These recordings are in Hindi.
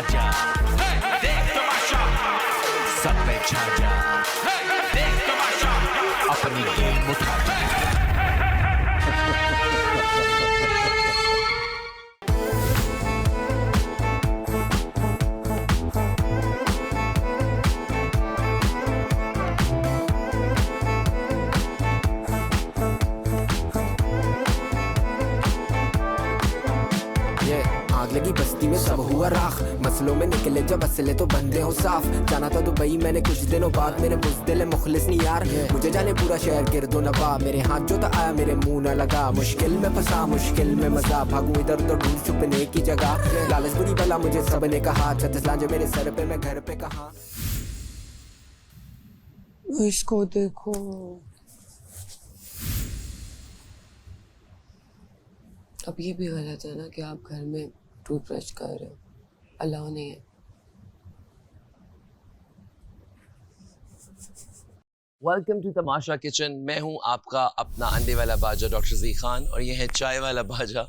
जा, देख तमाशा, सब पे छा जा, देख तमाशा, अपनी गेम उठा जा। आग लगी बस्ती में सब हुआ राख, मसलों में निकले जब असले तो बंदे हो साफ। जाना था दुबई मैंने कुछ दिनों बाद, मेरे बुज़दिल मुखलिस नहीं यार, मुझे जाने पूरा शहर गिरदो नवा। मेरे हाथ जो तो आया मेरे मुंह न लगा, मुश्किल में फंसा मुश्किल में मजा, भागूं इधर उधर ढूंढ छुपने की जगह। लालच बुरी बला मुझे सबने कहा, छत्तीस लांजे मेरे सर पे मैं घर पे कहाँ। इसको देखो, अब ये भी गलत है ना कि आप घर में टूथब्रश कर रहे हो, अलाउ नहीं है। Welcome to Tamasha kitchen. मैं हूं आपका अपना अंडे वाला बाजा डॉक्टर जी खान, और ये है चाय वाला बाजा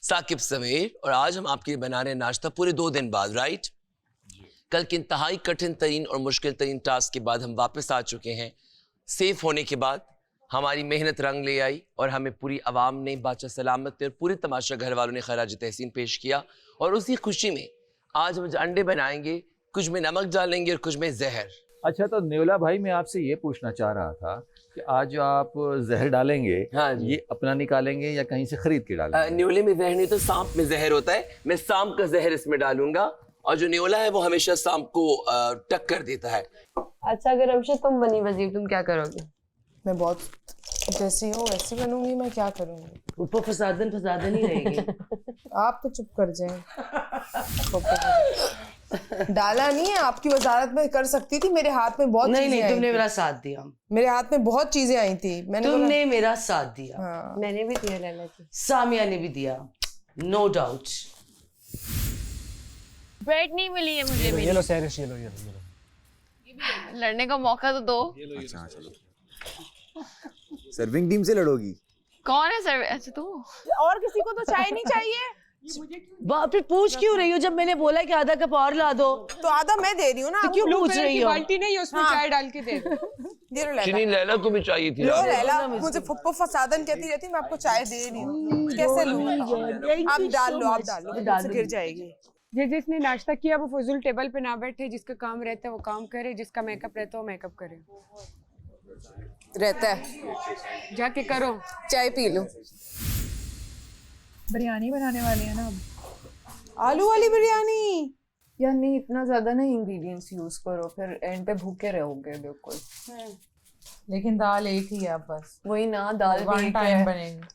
साकिब समीर। और आज हम आपके लिए बना रहे हैं नाश्ता पूरे 2 दिन बाद, राइट? कल के इंतहाई कठिन तरीन और मुश्किल तरीन टास्क के बाद हम वापस आ चुके हैं। सेफ होने के बाद हमारी मेहनत रंग ले आई और हमें पूरी आवाम ने बादशाह सलामत पे और पूरे तमाशा घर वालों ने खराज तहसीन पेश किया। और उसी खुशी में आज हम अंडे बनाएंगे, कुछ में नमक डालेंगे और कुछ में जहर। अच्छा, तो नेवला भाई मैं आपसे ये पूछना चाह रहा था कि आज जो आप जहर डालेंगे, हाँ जी। ये अपना निकालेंगे या कहीं से खरीद के डालेंगे? न्योले में जहर नहीं तो सांप में जहर होता है। मैं सांप का जहर इसमें डालूंगा, और जो न्योला है वो हमेशा सांप को टक्कर देता है। अच्छा, अगर अमशद तुम बनी वजीर, तुम क्या करोगे? मैं बहुत जैसी हूँ वैसी बनूंगी, मैं क्या करूंगी? ऊपर फसादन फसादन ही रहेगी। आप तो चुप कर जाएं। डाला नहीं है, आपकी वजारत में कर सकती थी, मेरे हाथ में बहुत नहीं चीजें नहीं, तुमने आई मेरा थी। साथ दिया, मेरे हाथ में बहुत चीजें आई थी, मैंने तुमने मेरा साथ दिया, हाँ। मैंने भी दिया लैला की। सामिया ने भी दिया, नो डाउट। ब्रेड नहीं मिली है मुझे भी। ये लो सैरिश, ये लो। लड़ने का मौका तो दो। अच्छा चलो, सर्विंग टीम से लड़ोगी? कौन है सर? अच्छा तू। और किसी को तो चाय नहीं चाहिए? बाप रे, पूछ क्यों रही हो? जब मैंने बोला कि आधा कप और ला दो, तो आधा मैं दे रही हूँ ना। तो क्यों पूछ रही हो? बाल्टी नहीं है, उसमें चाय डाल के दे दो। ये लो चीनी लैला को भी चाहिए थी। लो लैला, मुझे फुप्पो फसादन कहती रहती, मैं आपको चाय दे रही हूँ, कैसे लूँ? आप डाल लो, मुझसे गिर जाएगी। जिसने नाश्ता किया वो फजूल टेबल पे ना बैठे, जिसका काम रहता है वो काम करे, जिसका मेकअप रहता है वो मेकअप करे। रहता है, जाके करो, चाय पी लो। बिरयानी बनाने वाली है ना अब। आलू वाली बिरयानी? यार नहीं, इतना ज्यादा ना इंग्रेडिएंट्स यूज करो, फिर एंड पे भूखे रहोगे बिल्कुल। लेकिन दाल एक ही है बस। वही ना, दाल भी एक टाइम है। बनेगी।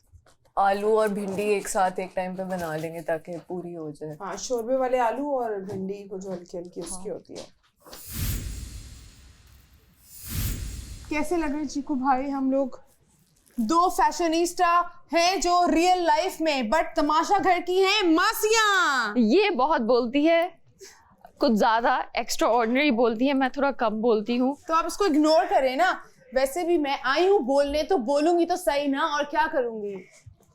आलू और भिंडी एक साथ एक टाइम पे बना लेंगे ताकि पूरी हो जाए। हाँ, शोरबे वाले आलू और भिंडी को जो हल्की हल्की उसकी होती है। कैसे लग रहे चीकू भाई? हम लोग 2 फैशनिस्टा हैं जो रियल लाइफ में बट तमाशा घर की हैं मासियां। ये बहुत बोलती है, कुछ ज्यादा एक्स्ट्रा ऑर्डिनरी बोलती है, मैं थोड़ा कम बोलती हूँ। तो आप इसको इग्नोर करें ना। वैसे भी मैं आई हूँ बोलने, तो बोलूंगी तो सही ना, और क्या करूंगी?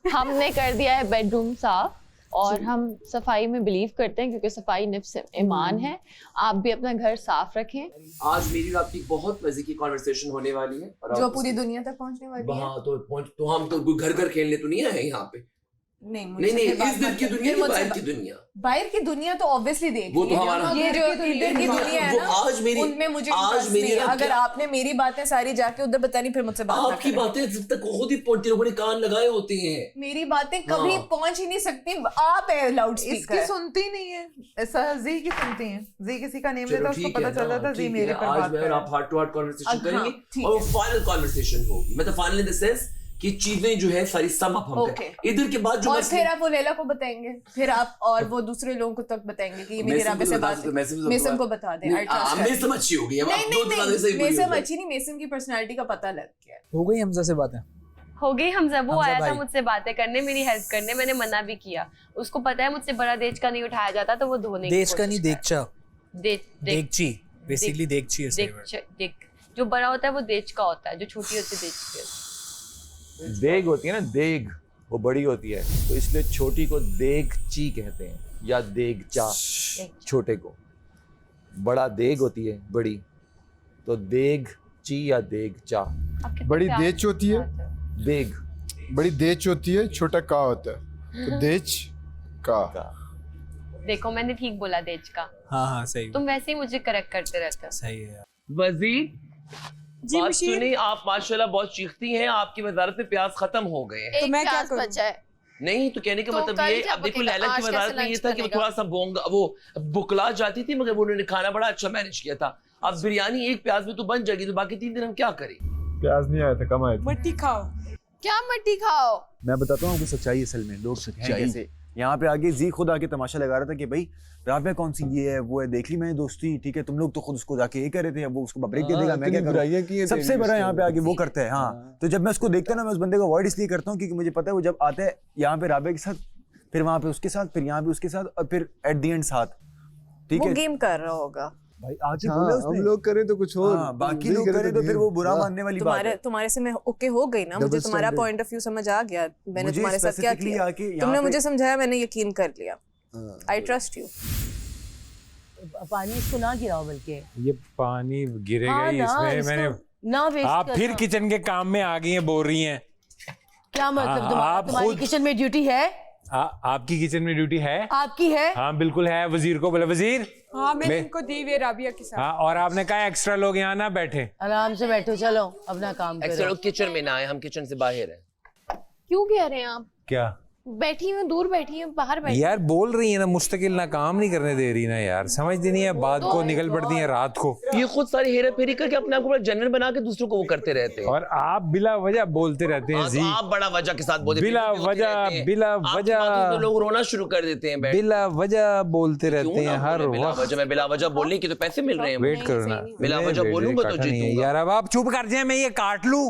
हमने कर दिया है बेडरूम साफ, और हम सफाई में बिलीव करते हैं क्योंकि सफाई निफ्स ईमान है। आप भी अपना घर साफ रखें। आज मेरी और आपकी बहुत मजे की कॉन्वर्सेशन होने वाली है, और जो पूरी दुनिया तक पहुंचने वाली है। तो हम तो घर घर खेलने तो नहीं आए यहाँ पे। नहीं, इस दिन की दुनिया, बाहर की दुनिया। बाहर की दुनिया तो ऑब्वियसली देख वो तो हमारा, ये जो इधर की दुनिया है ना, आज मेरी, उनमें मुझे आज मेरी, अगर आपने मेरी बातें सारी जाके उधर बतानी, फिर मुझसे बात ना आपकी करें। बातें जब तक खुद ही पहुंचती, लोगों ने कान लगाए होते हैं। मेरी बातें कभी पहुंच ही नहीं सकती। आप है लाउड स्पीकर। इसकी सुनती नहीं है, ऐसा जी की सुनती है। जी किसी का नेम लेता उसको पता चल जाता जी मेरे पर बात आज मैं और आप हार्ट टू हार्ट कॉन्वर्सेशन करेंगे, और फाइनल कॉन्वर्सेशन होगी। मतलब फाइनल इन द सेंस कि चीजें जो है सारी सम अप हम करें। इधर के बाद जो और फिर आप वो लैला को बताएंगे, फिर आप और वो दूसरे लोगों को तक बताएंगे कि ये मेरे राबे से बात है। मेसम को बता दें। मेसम अच्छी हो गई है। नहीं, मेसम अच्छी नहीं, मेसम की पर्सनालिटी का पता लग गया। हो गई हमजा से बातें? हो गई हमजा। वो आया था मुझसे बातें करने, मेरी हेल्प करने, मैंने मना भी किया। उसको पता है मुझसे बड़ा देच का नहीं उठाया जाता, तो वो धोने की देच का नहीं, देगचा, देगची, बेसिकली देगची है। जो बड़ा होता है वो देच का होता है, जो छोटी होती है देच की। देग होती है ना, देग वो बड़ी होती है, तो इसलिए छोटी को देगची कहते हैं। या देगचा? छोटे को। बड़ा देग होती है बड़ी, तो देगची या देगचा? बड़ी देच होती है, देग बड़ी देच होती है, छोटा का होता है, तो देच का। देखो मैंने ठीक बोला देच का। हाँ सही। तुम वैसे ही मुझे करेक्ट करते रहते हो। सही है। वजीर जी बात बशीर। सुनिए, आप माशाल्लाह बहुत चीखती हैं, आपकी वजारत में प्याज खत्म हो गए हैं। तो मैं क्या करूं? बचा है। नहीं तो कहने का तो मतलब कल ये, क्या अब देखो पकेगा? लैला की आज कैसे वजारत में ये लंच था कि वो बनेगा? थोड़ा सा बोंगा, वो बुकला जाती थी, मगर उन्होंने खाना बड़ा अच्छा मैनेज किया था। अब बिरयानी एक प्याज में तो बन जाएगी, तो बाकी 3 दिन हम क्या करें? प्याज नहीं आया था, कम आया था। मट्टी खाओ। क्या मट्टी खाओ? मैं बताता हूँ आपको सच्चाई असल में, लोग हैं कैसे। यहाँ पे आगे जी खुद आके तमाशा लगा रहा था कि भाई राबिया कौन सी ये है वो है, देख ली मैंने दोस्ती, ठीक है तुम लोग तो खुद उसको जाके ये कर रहे थे, अब वो उसको ब्रेक दे देगा, मैं क्या करूँ? सबसे बड़ा यहाँ पे आगे वो करता है। हाँ तो जब मैं उसको देखता हूँ ना, मैं उस बंदे को अवॉइड इसलिए करता हूँ क्योंकि मुझे पता है वो जब आता है यहाँ पे राबिया के साथ, फिर वहाँ पे उसके साथ, फिर यहाँ पे उसके साथ, और फिर एट द एंड साथ, ठीक है। वो गेम कर रहा होगा भाई आके बोले उसने, हम लोग करें तो कुछ और, बाकी लोग करें तो फिर वो बुरा मानने वाली बात है। तुम्हारे से मैं ओके हो गई ना, मुझे तुम्हारा पॉइंट ऑफ व्यू समझ आ गया, मैंने तुम्हारे साथ क्या किया, तुमने मुझे समझाया, मैंने यकीन कर लिया। I trust you. पानी इसको ना गिराओ, बल्कि ये पानी गिरेगा हाँ ही ना, इसमें। इसको मैंने ना वेस्ट आप फिर करना। किचन के काम में आ गई हैं, बोल रही हैं। क्या मतलब तुम्हारा, तुम्हारी किचन में ड्यूटी है? आपकी किचन में ड्यूटी है? आपकी है? हाँ बिल्कुल है। वजीर को बोला, वजीर। हाँ मैंने इनको दी हुई है राबिया के साथ। हाँ और आपने कहा एक्स्ट्रा लोग यहाँ ना बैठे। आराम से बैठो, चलो अपना काम एक्स्ट्रा करो। लोग किचन में ना आए, हम किचन से बाहर हैं। क्यों कह रहे हैं आप? क्या बैठी हूँ, दूर बैठी हूँ, बाहर बैठी। यार बोल रही है ना, मुस्तकिल ना काम नहीं करने दे रही ना यार, समझती नहीं है बात को, निकल पड़ती है रात को। ये खुद सारी हेरा फेरी करके अपने आप को बड़ा जनरल बना के दूसरों को वो करते रहते हैं। और आप बिला वजह बोलते रहते हैं। हाँ, जी तो आप बड़ा वजह के साथ बोलते, बिला वजह तो लोग रोना शुरू कर देते हैं। बिला वजह बोलते रहते हैं हर वक्त। मैं बिला वजह बोलने की तो पैसे मिल रहे हैं। वेट करो ना, बिला वजह बोलूंगा तो जीतूंगा। यार अब आप चुप कर जाए, मैं ये काट लूं।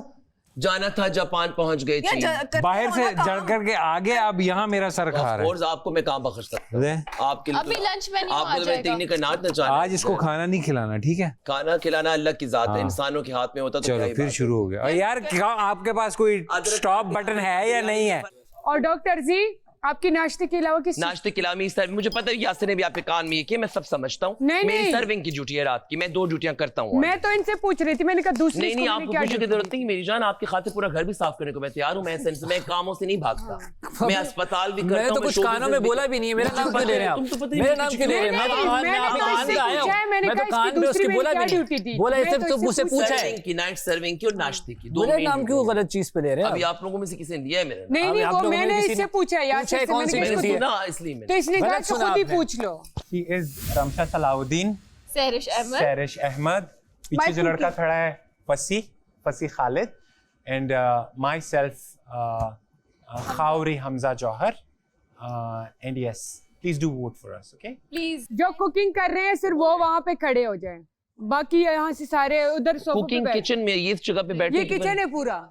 जाना था जापान पहुंच गई थी, बाहर से जड़ करके आगे, अब यहाँ मेरा सर खा रहा है। आपको मैं कहाँ बख्श सकता हूँ? आपके अभी लंच मेन्यू आ जाएगा। आज इसको खाना नहीं खिलाना, ठीक है? खाना खिलाना अल्लाह की जात है, इंसानों के हाथ में होता तो चलो फिर शुरू हो गया। और यार क्या आपके पास कोई स्टॉप बटन है या नहीं है? और डॉक्टर जी आपकी नाश्ते के अलावा किसी नाश्ते के अलावा सर, मुझे पता है यासिर ने भी आपके कान में ये किया, मैं सब समझता हूँ। नहीं, मेरी नहीं। सर्विंग की ड्यूटी है रात की, मैं 2 ड्यूटियां करता हूँ। मैं तो इनसे पूछ रही थी, मैंने कहा दूसरी नहीं आपको पूछने की जरूरत नहीं मेरी जान, आपकी खातिर पूरा घर भी साफ करने को मैं तैयार हूँ। मैं कामों से नहीं भागता, मैं अस्पताल भी करता हूँ। मैंने तो कुछ कानों में बोला भी नहीं है, मेरा नाम क्यों ले रहे हैं आप? मेरा नाम क्यों ले रहे हैं? मैं तो कान पे आया हूँ, मैं तो कान पे उसकी बोला भी नहीं, बोला इसे तो मुझसे पूछा है की नाइट सर्विंग की और नाश्ते की। मेरा नाम क्यों गलत चीज पे ले रहे हैं? अभी आप लोगों में से किसी ने लिया है मेरा? नहीं वो मैंने इससे पूछा यार, कौन सी इसलिए तो इसने कहा तो खुद ही पूछ लो। He is रमशा सलाउद्दीन, सहरिश अहमद, सहरिश अहमद, पीछे जो लड़का खड़ा है Fasih Khalid, and myself Khawari Hamza Jauhar, and yes please do vote for us, okay? Please जो कुकिंग कर रहे हैं सिर्फ वो वहाँ पे खड़े हो जाएं, बाकी यहाँ से सारे उधर कुकिंग किचन में ये जगह पे बैठे, ये किचन है पूरा,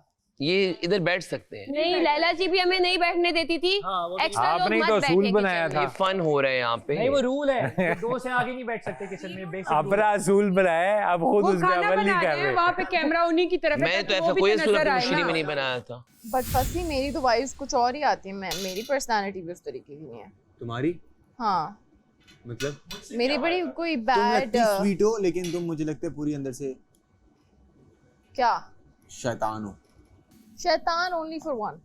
ये इधर बैठ सकते हैं। नहीं लैला जी भी हमें नहीं बैठने देती थी। आपने तो असूल बनाया था। फन हो रहा है यहाँ पे। नहीं वो रूल है, 2 से आगे नहीं बैठ सकते किचन में, बेसिक अपना असूल बनाया है, अब खुद उस पे अमल नहीं कर रहे। वहाँ पे कैमरा उन्हीं की तरफ है, मैं तो ऐसा कोई असूल अपनी मुश्किल में नहीं बनाया था। बट फर्स्टली मेरी तो वाइब्स कुछ और ही आती है, मेरी पर्सनालिटी भी उस तरीके की नहीं है। तुम्हारी? हाँ मतलब मेरी बड़ी कोई बैड स्वीट हो, लेकिन तुम मुझे लगता है पूरी अंदर से क्या शैतान हो। शैतान ओनली फॉर वन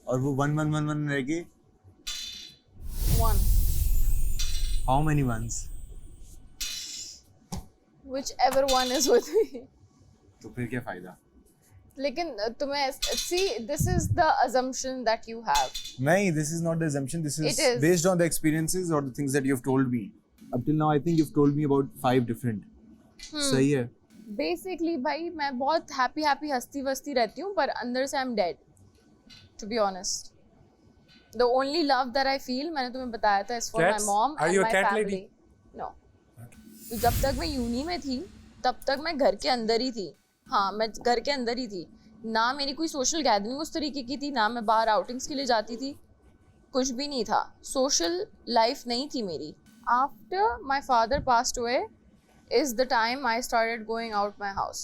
और वो 1 रह गए। One how many once? Whichever one is with me. तो फिर क्या फायदा? लेकिन तुम्हें see this is the assumption that you have. नहीं, this is not the assumption, this is It is. based on the experiences or the things that you've told me. Up till now I think you've told me about 5 different. सही है। बेसिकली भाई मैं बहुत हैप्पी हंसती वस्ती रहती हूँ, पर अंदर से I am dead to be honest. The only love that I feel, मैंने तुम्हें बताया था, is for my mom and my family. No, जब तक मैं यूनी में थी तब तक मैं घर के अंदर ही थी। हाँ मैं घर के अंदर ही थी, ना मेरी कोई सोशल गैदरिंग उस तरीके की थी, ना मैं बाहर आउटिंग्स के लिए जाती थी, कुछ भी नहीं था, सोशल लाइफ नहीं थी मेरी। After my father passed away is the time I started going out my house.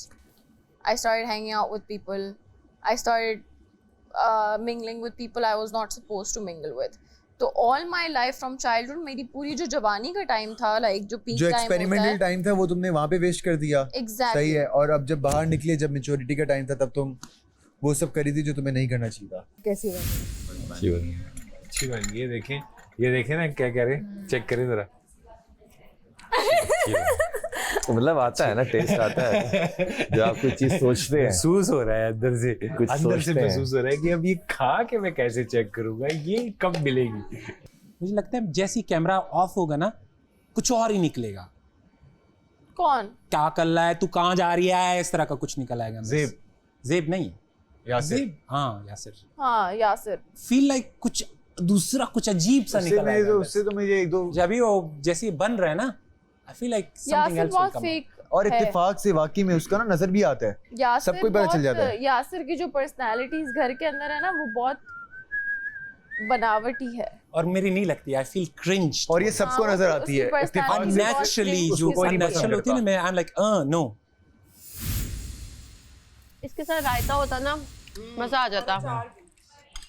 I started hanging out with people. I started mingling with people I was not supposed to mingle with. तो all my life from childhood, मेरी पूरी जो जवानी का टाइम था, लाइक जो पीक जो टाइम एक्सपेरिमेंटल टाइम था वो तुमने वहाँ पे वेस्ट कर दिया। Exactly. सही है। और अब जब बाहर निकले, जब मैच्योरिटी का टाइम था, तब तुम वो सब करी थी जो तुम्हें नहीं करना चाहिए था। कैसी बात? अच्छी बन गई। ये देखें ना क्या कह रहे, चेक करें जरा। मतलब आता है ना, टेस्ट आता है जब आप कुछ चीज सोचते हैं, महसूस हो रहा है अंदर से, कुछ अंदर से सोचते हैं। महसूस हो रहा है कि अब ये खा के मैं कैसे चेक करूंगा, ये कब मिलेगी। मुझे लगता है जैसे ही कैमरा ऑफ होगा ना, कुछ और ही निकलेगा। कौन क्या कर रहा है तू, कहाँ जा रही है, इस तरह का कुछ निकल आएगा। जेब नहीं, यासिर। हाँ यासिर। हाँ यासिर। फील लाइक कुछ दूसरा, कुछ अजीब सा निकल आएगा। उससे तो मुझे एक दो जब भी वो जैसे बन रहा है ना, I feel like something else will come. और इत्तेफाक से वाकई में उसका ना नजर भी आता है, सबको पता चल जाता है। यासिर की जो पर्सनालिटी इस घर के अंदर है ना, वो बहुत बनावटी है। और मेरी नहीं लगती, आई फील क्रिंज। और ये सबको नजर आती है अननेचुरली, जो अननेचुरल होती है ना, मैं आई एम लाइक नो। इसके साथ रायता होता ना, मजा आ जाता।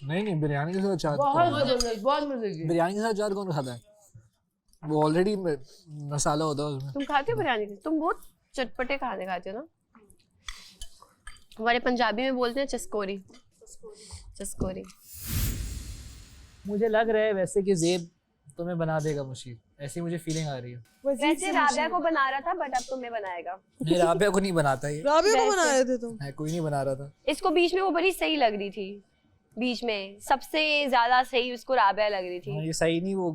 नहीं बिरयानी के साथ अचार बहुत जबरदस्त, बहुत मजे की। बिरयानी के साथ अचार कौन खाता है? वो ऑलरेडी मसाला होता है उसमें। तुम खाते हो बिरयानी? तुम बहुत चटपटे खाने खाते हो ना। हमारे पंजाबी में बोलते हैं चस्कोरी। चस्कोरी। मुझे लग रहा है वैसे कि ज़ेब तुम्हें बना देगा मुशीर, ऐसी मुझे फीलिंग आ रही है। वैसे राबिया को बना रहा था, बट अब तुम्हें बनाएगा। नहीं, राबिया को नहीं बनाता ये। राबिया को बना रहे थे तुम? कोई नहीं बना रहा था। इसको बीच में वो बड़ी सही लग रही थी, बीच में सबसे ज्यादा सही उसको राबिया लग रही थी। ये सही नहीं, वो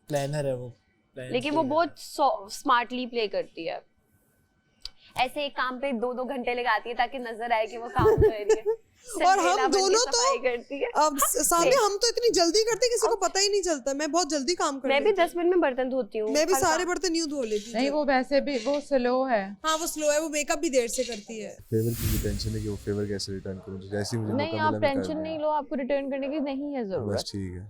प्लानर है वो। लेकिन वो बहुत स्मार्टली प्ले करती है। ऐसे एक काम पे 2-2 घंटे लगाती है ताकि नजर आए कि वो काम कर रही है। और हम दोनों तो करती है। अब सामने हम तो इतनी जल्दी करते हैं, किसी को पता ही नहीं चलता। मैं बहुत जल्दी काम करती हूँ। मैं भी 10 मिनट में बर्तन धोती हूँ। मैं भी सारे बर्तन यूं धो लेती हूँ। नहीं, वो वैसे भी वो स्लो है। हाँ वो स्लो है, वो मेकअप भी देर से करती है। फेवर की टेंशन है कि वो फेवर कैसे रिटर्न करूं, जैसे ही मुझे नहीं, आप टेंशन नहीं लो, आपको रिटर्न करने की नहीं है जरूरत। बस ठीक है,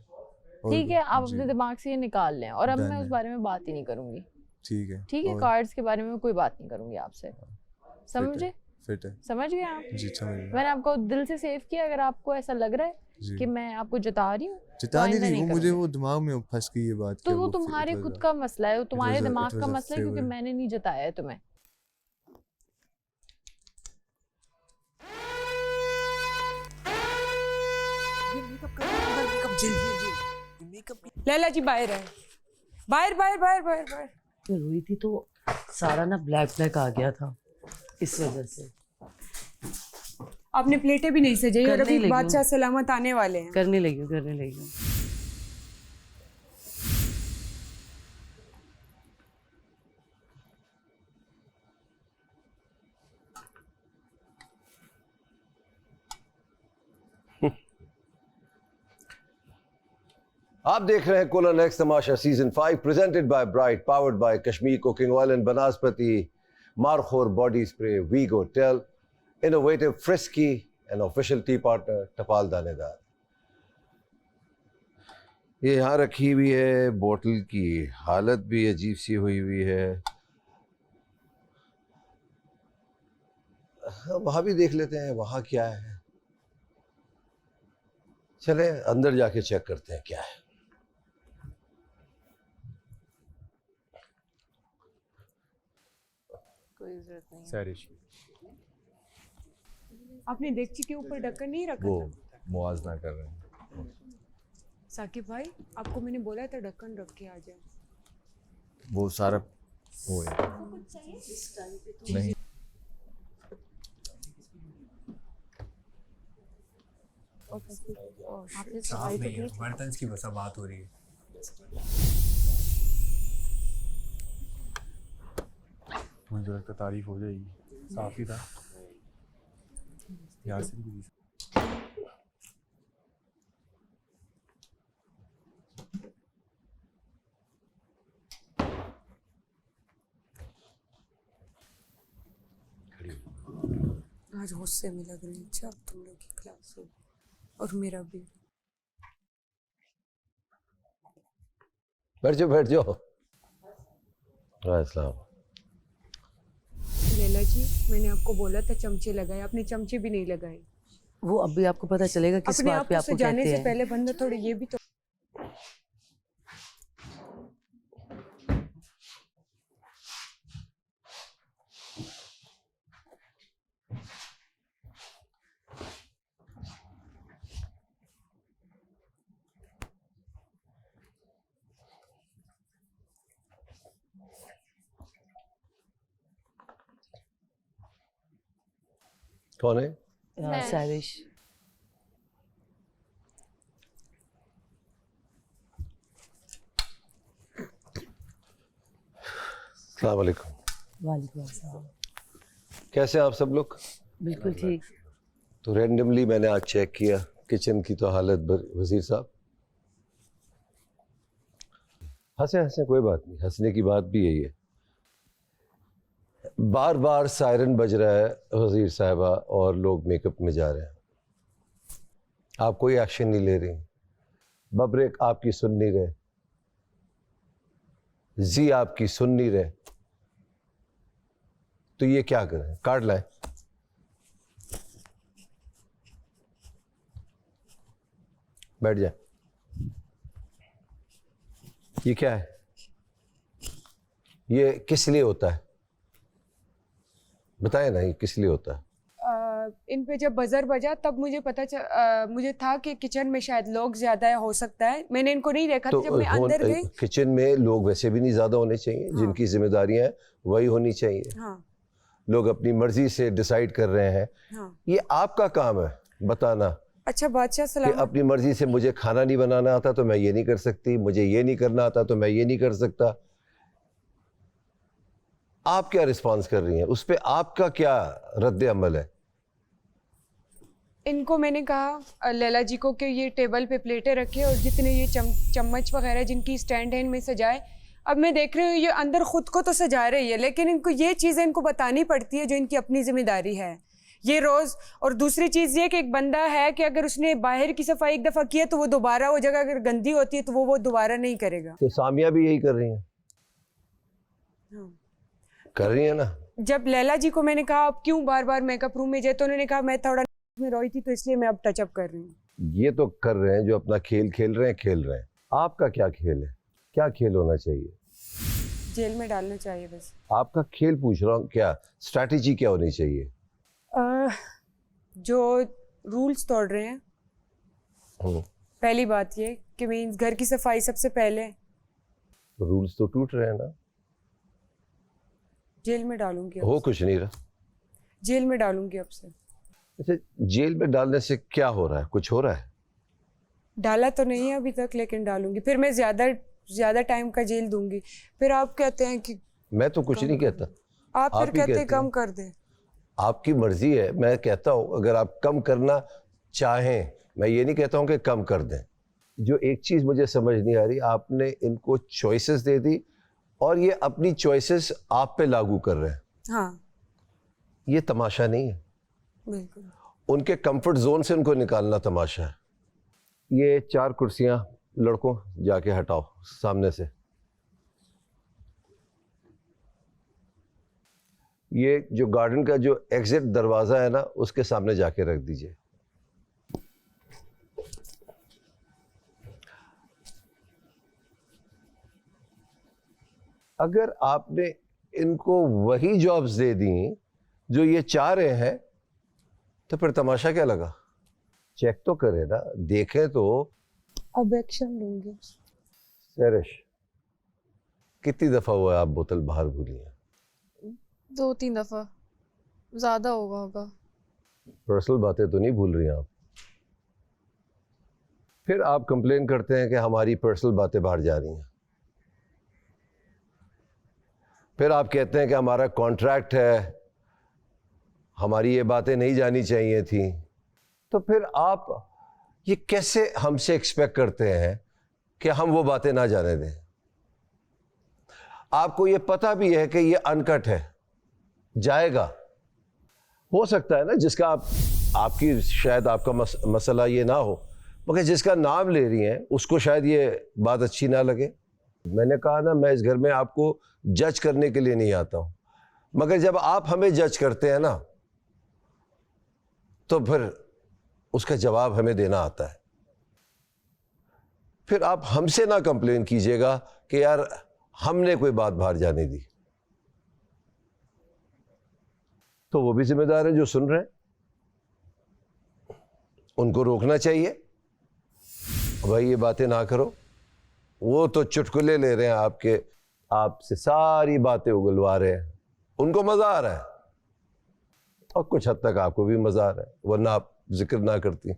ठीक है, आप अपने दिमाग से ये निकाल लें। और अब मैं उस बारे में बात ही नहीं करूंगी। ठीक है, ठीक है। कार्ड्स के बारे में कोई बात नहीं करूंगी आपसे, समझे? फिट है। समझ गए आप? जी समझ गया। मैंने आपको दिल से सेव किया। अगर आपको ऐसा लग रहा है कि मैं आपको जता रही हूँ, जता नहीं रही, वो मुझे वो दिमाग में फंस गई ये बात। तो वो तुम्हारे खुद का मसला है, वो तुम्हारे दिमाग का मसला है, क्योंकि मैंने नहीं जताया है तुम्हें। लैला जी बाहर है, बाहर बाहर बाहर बाहर बाहर। रोई थी तो सारा ना ब्लैक आ गया था, इस वजह से। आपने प्लेटें भी नहीं सजाई और अभी बादशाह सलामत आने वाले हैं। करने लगी। आप देख रहे हैं Cola Next Tamasha season 5 presented by Bright, powered by Kashmir cooking oil and banaspati Markhor body spray, वीगो टेल, innovative Frisky and official tea partner Tapal Danedar. ये यहाँ रखी हुई है, बोतल की हालत भी अजीब सी हुई है। वहां भी देख लेते हैं वहां क्या है। चले अंदर जाके चेक करते हैं क्या है। कोई जरूरत नहीं। सैरिश आपने डेगची के ऊपर ढक्कन नहीं रखा वो था? मुआवजा कर रहे हैं। साकिब भाई, आपको मैंने बोला था ढक्कन रख के आ जाए। वो सारा वो है नहीं। बर्तन की बस बात हो रही है। मुझे लगता तारीफ हो जाएगी, साफ ही था यार से भी। आज गुस्से में लग रही है। अच्छा, अब तुम लोग की क्लास हो और मेरा भी। बैठ जाओ। अस्सलाम। लैला जी, मैंने आपको बोला था चमचे लगाए, आपने चमचे भी नहीं लगाए। वो अभी आपको पता चलेगा किस बात पे आपको कहते हैं। जाने से पहले बंदा थोड़े ये भी तो कौन है? सारिश। अस्सलाम वालेकुम। वालेकुम अस्सलाम। कैसे हैं आप सब लोग? बिल्कुल ठीक। तो रैंडमली मैंने आज चेक किया किचन की तो हालत वजीर साहब। हंसे हंसे कोई बात नहीं, हंसने की बात भी यही है। बार बार सायरन बज रहा है वजीर साहबा और लोग मेकअप में जा रहे हैं, आप कोई एक्शन नहीं ले रही। बब्रेक आपकी सुन नहीं रहे, जी आपकी सुन नहीं रहे, तो ये क्या करें? कार्ड लाए। बैठ जाए। ये क्या है? ये किस लिए होता है? बताए ना, ये किस लिए होता है? इन पे जब बजर बजा तब मुझे मुझे था कि किचन में शायद लोग ज्यादा है, हो सकता है। मैंने इनको नहीं देखा तो जब मैं अंदर गई। किचन में लोग वैसे भी नहीं ज्यादा होने चाहिए। हाँ। जिनकी जिम्मेदारियां वही होनी चाहिए। हाँ। लोग अपनी मर्जी से डिसाइड कर रहे हैं। हाँ। ये आपका काम है बताना। अच्छा बादशाह सलाम। अपनी मर्जी से मुझे खाना नहीं बनाना आता तो मैं ये नहीं कर सकती, मुझे ये नहीं करना आता तो मैं ये नहीं कर सकता। आप क्या रिस्पॉन्स कर रही हैं उस पर? आपका क्या रद्द अमल है? इनको मैंने कहा लैला जी को कि ये टेबल पे प्लेटें रखे और जितने ये चम्मच वगैरह जिनकी स्टैंड है इनमें सजाए। अब मैं देख रही हूँ ये अंदर खुद को तो सजा रही है, लेकिन इनको ये चीज़ें इनको बतानी पड़ती है जो इनकी अपनी जिम्मेदारी है ये रोज़। और दूसरी चीज़ ये कि एक बंदा है कि अगर उसने बाहर की सफाई एक दफ़ा किया तो वो दोबारा, वो जगह अगर गंदी होती है तो वो दोबारा नहीं करेगा। तो सामिया भी यही कर रही हैं। हाँ। कर रही है ना। जब लैला जी को मैंने कहा आप क्यों बार बार मेकअप रूम में जाए तो उन्होंने कहा मैं थोड़ा में रोई थी तो इसलिए मैं अब टचअप कर रही हूँ। ये तो कर रहे हैं जो अपना खेल खेल रहे हैं। आपका क्या खेल है? क्या खेल होना चाहिए? जेल में डालना चाहिए बस। आपका खेल पूछ रहा हूँ, क्या स्ट्रैटेजी क्या होनी चाहिए? जो रूल्स तोड़ रहे हैं, पहली बात ये कि मीन्स घर की सफाई सबसे पहले। तो रूल्स तो टूट रहे हैं ना। जेल में डालूंगी। हो कुछ नहीं रहा। जेल में डालूंगी अब से। अच्छा, जेल में डालने से क्या हो रहा है? कुछ हो रहा है? डाला तो नहीं है अभी तक, लेकिन डालूंगी। फिर मैं ज्यादा टाइम का जेल दूंगी। फिर आप कहते हैं कि मैं तो कुछ नहीं कहता। आप फिर कहते हैं कम कर दे। आपकी मर्जी है। मैं कहता हूँ अगर आप कम करना चाहें, मैं ये नहीं कहता हूँ कि कम कर दें। जो एक चीज़ मुझे समझ नहीं आ रही, आपने इनको चॉइसेस दे दी और ये अपनी चॉइसेस आप पे लागू कर रहे हैं। हाँ। ये तमाशा नहीं है। बिल्कुल। उनके कंफर्ट जोन से उनको निकालना तमाशा है। ये 4 कुर्सियां लड़कों जाके हटाओ सामने से। ये जो गार्डन का जो एग्जिट दरवाजा है ना, उसके सामने जाके रख दीजिए। अगर आपने इनको वही जॉब्स दे दी जो ये चाह रहे हैं तो फिर तमाशा क्या लगा? चेक तो करे ना, देखें तो। अब एक्शन लूंगी। सरिश, कितनी दफा हुआ आप बोतल बाहर भूली हैं? 2-3 दफा, ज्यादा होगा। पर्सनल बातें तो नहीं भूल रही आप? फिर आप कंप्लेन करते हैं कि हमारी पर्सनल बातें बाहर जा रही हैं। फिर आप कहते हैं कि हमारा कॉन्ट्रैक्ट है, हमारी ये बातें नहीं जानी चाहिए थी। तो फिर आप ये कैसे हमसे एक्सपेक्ट करते हैं कि हम वो बातें ना जाने दें? आपको ये पता भी है कि ये अनकट है, जाएगा। हो सकता है ना जिसका आपकी शायद आपका मसला ये ना हो, मगर जिसका नाम ले रही हैं उसको शायद ये बात अच्छी ना लगे। मैंने कहा ना, मैं इस घर में आपको जज करने के लिए नहीं आता हूं, मगर जब आप हमें जज करते हैं ना तो फिर उसका जवाब हमें देना आता है। फिर आप हमसे ना कंप्लेन कीजिएगा कि यार हमने कोई बात बाहर जाने दी। तो वो भी जिम्मेदार है जो सुन रहे हैं, उनको रोकना चाहिए। भाई ये बातें ना करो। वो तो चुटकुले ले रहे हैं आपसे सारी बातें उगलवा रहे हैं, उनको मजा आ रहा है। और कुछ हद तक आपको भी मजा आ रहा है, वरना आप जिक्र ना करती।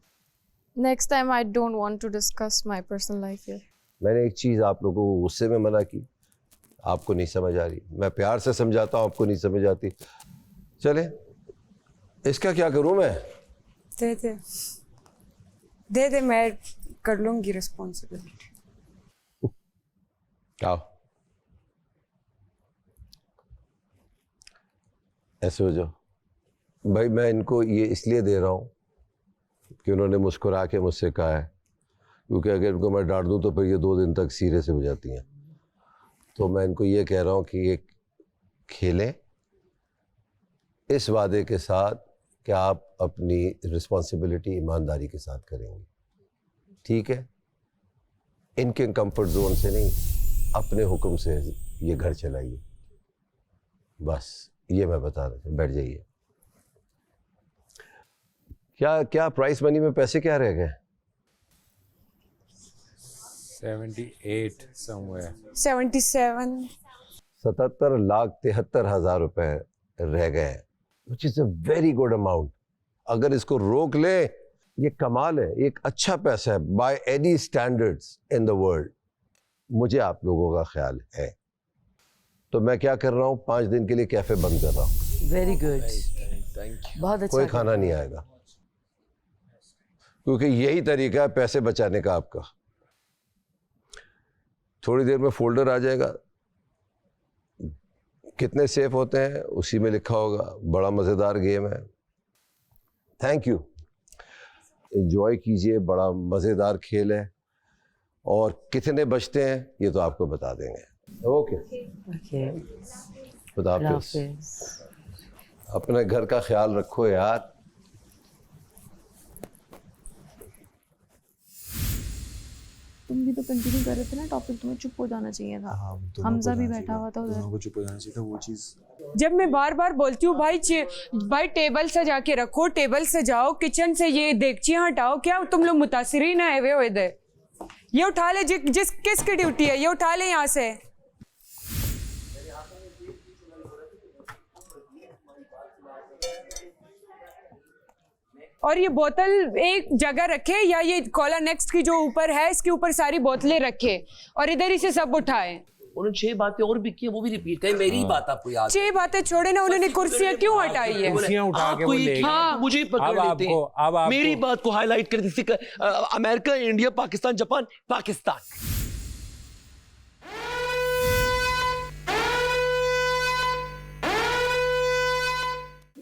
Next time I don't want to discuss my personal life here. मैंने एक चीज़ आप लोगों को गुस्से में मना की, आपको नहीं समझ आ रही। मैं प्यार से समझाता हूँ, आपको नहीं समझ आती। चले, इसका क्या करूँ मैं? दे दे, मैं कर लूँगी रिस्पॉन्सिबिलिटी। आओ, ऐसे हो जाओ। भाई मैं इनको ये इसलिए दे रहा हूँ कि उन्होंने मुस्कुरा के मुझसे कहा है, क्योंकि अगर इनको मैं डांट दूँ तो फिर ये 2 दिन तक सीरियस हो जाती हैं। तो मैं इनको ये कह रहा हूँ कि ये खेलें इस वादे के साथ कि आप अपनी रिस्पॉन्सिबिलिटी ईमानदारी के साथ करेंगे, ठीक है? इनके कंफर्ट जोन से नहीं, अपने हुक्म से ये घर चलाइए, बस ये मैं बता रहा था। बैठ जाइए। क्या क्या प्राइस मनी में पैसे क्या रह गए? 78 somewhere. 77 77,73,000 रुपए रह गए हैं, which is a very good amount. अगर इसको रोक ले, ये कमाल है, एक अच्छा पैसा है by any standards in the world. मुझे आप लोगों का ख्याल है, तो मैं क्या कर रहा हूँ, 5 दिन के लिए कैफे बंद कर रहा हूँ। वेरी गुड, बहुत अच्छा। कोई खाना नहीं आएगा, क्योंकि यही तरीका है पैसे बचाने का आपका। थोड़ी देर में फोल्डर आ जाएगा, कितने सेफ होते हैं उसी में लिखा होगा। बड़ा मज़ेदार गेम है। थैंक यू, एंजॉय कीजिए, बड़ा मज़ेदार खेल है। और कितने बचते हैं ये तो आपको बता देंगे। ओके, खुदा हाफिज़। अपने घर का ख्याल रखो यार। तुम भी तो कंटिन्यू कर रहे थे ना टॉपिक, तुम्हें चुप हो जाना चाहिए था। हमजा भी बैठा हुआ था उधर, दोनों को चुप हो जाना चाहिए था। वो चीज़ जब मैं बार बार बोलती हूँ भाई टेबल सजा के रखो, टेबल सजाओ, किचन से ये देगचियाँ हटाओ, क्या तुम लोग मुतासिरीन आए हुए हो इधर? ये उठा ले, किसकी ड्यूटी है, ये उठा ले यहाँ से। और ये बोतल एक जगह रखे, या ये कोला नेक्स्ट की जो ऊपर है इसके ऊपर सारी बोतलें रखे और इधर ही से सब उठाए। उन्होंने 6 बातें और भी की, वो भी रिपीट करें। मेरी ही बात आपको याद? 6 बातें छोड़े ना, उन्होंने कुर्सियां क्यों हटाई है? कुर्सियां उठा के वो ले गए। हाँ, मुझे ही पकड़ लेते हैं। मेरी बात को हाईलाइट कर दी। America, India, Pakistan, Japan, Pakistan.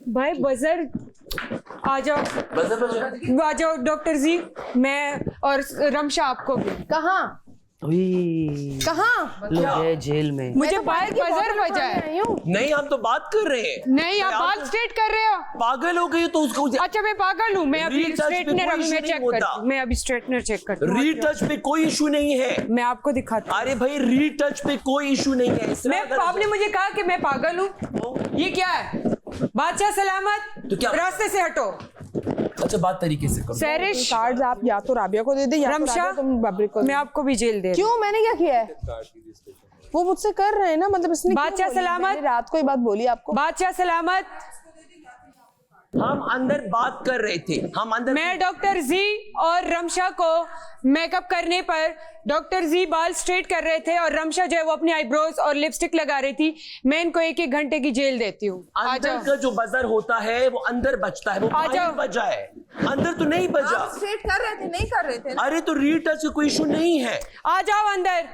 भाई बजर आ जाओ डॉक्टर जी, मैं और रमशा आपको भी। कहाँ जेल में? मुझे बाहर बजर बजा है। नहीं, हम तो बात कर रहे हैं। नहीं, आप बाल स्ट्रेट कर रहे हो। पागल हो गई तो उसको। अच्छा, मैं पागल हूँ। मैं अभी स्ट्रेटनर चेक करती हूँ। रीटच पे कोई इशू नहीं है, मैं आपको दिखाती हूँ। अरे भाई, रीटच पे कोई इशू नहीं है। आपने मुझे कहा कि मैं पागल हूँ। ये क्या है? बादशाह सलामत, तो क्या रास्ते से हटो। अच्छा, बात तरीके से करो। सैरिश, कार्ड्स आप या तो राबिया को दे दे, या तो रमशा, तुम बबरी को। मैं आपको भी जेल दे। क्यों? मैंने क्या किया है? वो मुझसे कर रहे हैं ना, मतलब इसने। बादशाह सलामत, रात को ही बात बोली आपको। बादशाह सलामत, हम अंदर बात कर रहे थे। मैं डॉक्टर जी और रमशा को मेकअप करने पर डॉक्टर जी बाल स्ट्रेट कर रहे थे और रमशा जो है वो अपने आईब्रोज और लिपस्टिक लगा रही थी। मैं इनको 1-1 घंटे की जेल देती हूँ। अंदर का जो बजर होता है वो अंदर बजता है, वो बाहर बजा है, अंदर तो नहीं बजा। स्ट्रेट कर रहे थे, नहीं कर रहे थे ना? अरे तो रीटच का कोई इशू नहीं है। आ जाओ अंदर,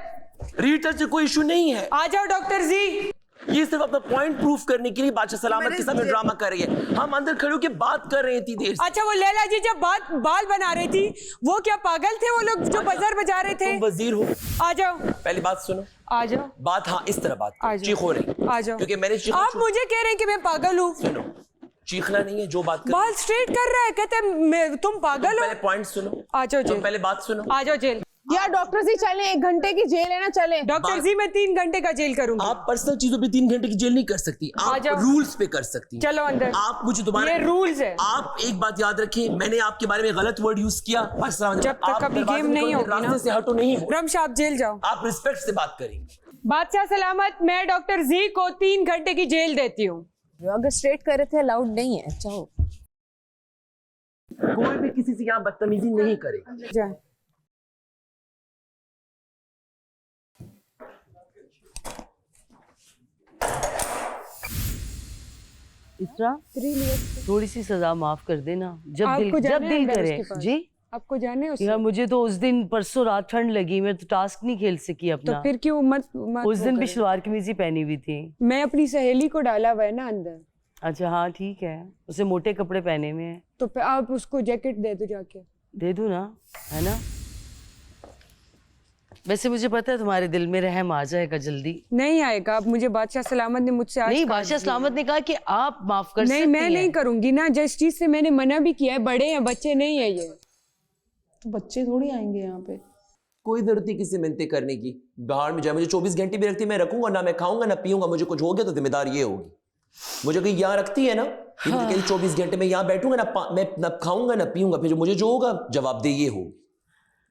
रीटच का कोई इशू नहीं है। आ जाओ डॉक्टर जी। ये सिर्फ अपना पॉइंट प्रूफ करने के लिए बादशाह सलामत के साथ ड्रामा कर रही है। हम अंदर खड़े होकर बात कर रहे थे देर से। अच्छा, वो लैला जी जब बाल बना रही थी, वो क्या पागल थे वो लोग जो बजर बजा रहे थे? तुम वजीर हो। आ जाओ, पहली बात सुनो। आ जाओ। बात, हाँ, इस तरह बात चीखो नहीं। आ जाओ, क्योंकि मैंने आप मुझे कह रहे हैं कि मैं पागल हूँ। सुनो, चीखना नहीं है, जो बात कर। बाल स्ट्रेट कर रहा है, कहते तुम पागल हो। पहले पॉइंट सुनो। आ जाओ जेल। पहले बात सुनो। आ जाओ जेल। या डॉक्टर जी चलें, 1 घंटे की जेल है ना, चलें। डॉक्टर जी, मैं 3 घंटे का जेल करूंगी। आप पर्सनल चीजों पे 3 घंटे की जेल नहीं कर सकती, आप रूल्स पे कर सकती। चलो अंदर। आप मुझे दोबारा, ये रूल्स है। आप एक बात याद रखिए, मैंने आपके बारे में गलत वर्ड यूज किया। जब तक कभी गेम नहीं होगी ना, रास्ते से हटो नहीं। रमशा, आप जेल जाओ। आप रिस्पेक्ट से बात करेंगे। बादशाह सलामत, मैं डॉक्टर जी को 3 घंटे की जेल देती हूँ। अगर स्ट्रेट कर रहे थे अलाउड नहीं है, चाहो कोई भी किसी से यहाँ बदतमीजी नहीं करेगा। जाए इसरा थोड़ी सी सजा माफ कर देना, जब दिल करे। जी आपको जाने उससे? यार मुझे तो उस दिन परसों रात ठंड लगी, मैं तो टास्क नहीं खेल सकी अपना। तो फिर क्यों मत उस दिन भी सलवार कमीज ही पहनी हुई थी। मैं अपनी सहेली को डाला हुआ है ना अंदर। अच्छा हाँ ठीक है, उसे मोटे कपड़े पहने हुए हैं। तो आप उसको जैकेट दे दो जाके। दे दूं ना, है ना? वैसे मुझे पता है तुम्हारे दिल में रहम आ जाएगा जल्दी। नहीं आएगा। अब मुझे बादशाह सलामत ने मुझसे नहीं, बादशाह सलामत ने कहा कि आप माफ कर सकती हैं। नहीं, मैं नहीं करूंगी ना, जिस चीज से मैंने मना भी किया है। बड़े हैं, बच्चे नहीं है ये। तो बच्चे थोड़ी आएंगे यहाँ पे। कोई जरूरत नहीं किसी मिन्नतें करने की। बाहर में जाए, मुझे 24 घंटे भी रखती मैं रखूंगा ना, मैं खाऊंगा ना पीऊंगा। मुझे कुछ हो गया तो जिम्मेदार ये होगी। मुझे कहीं यहाँ रखती है ना, हाँ। 24 घंटे में यहाँ बैठूंगा ना, मैं ना खाऊंगा ना पीऊंगा, फिर मुझे जो होगा जवाबदेह ये होगी।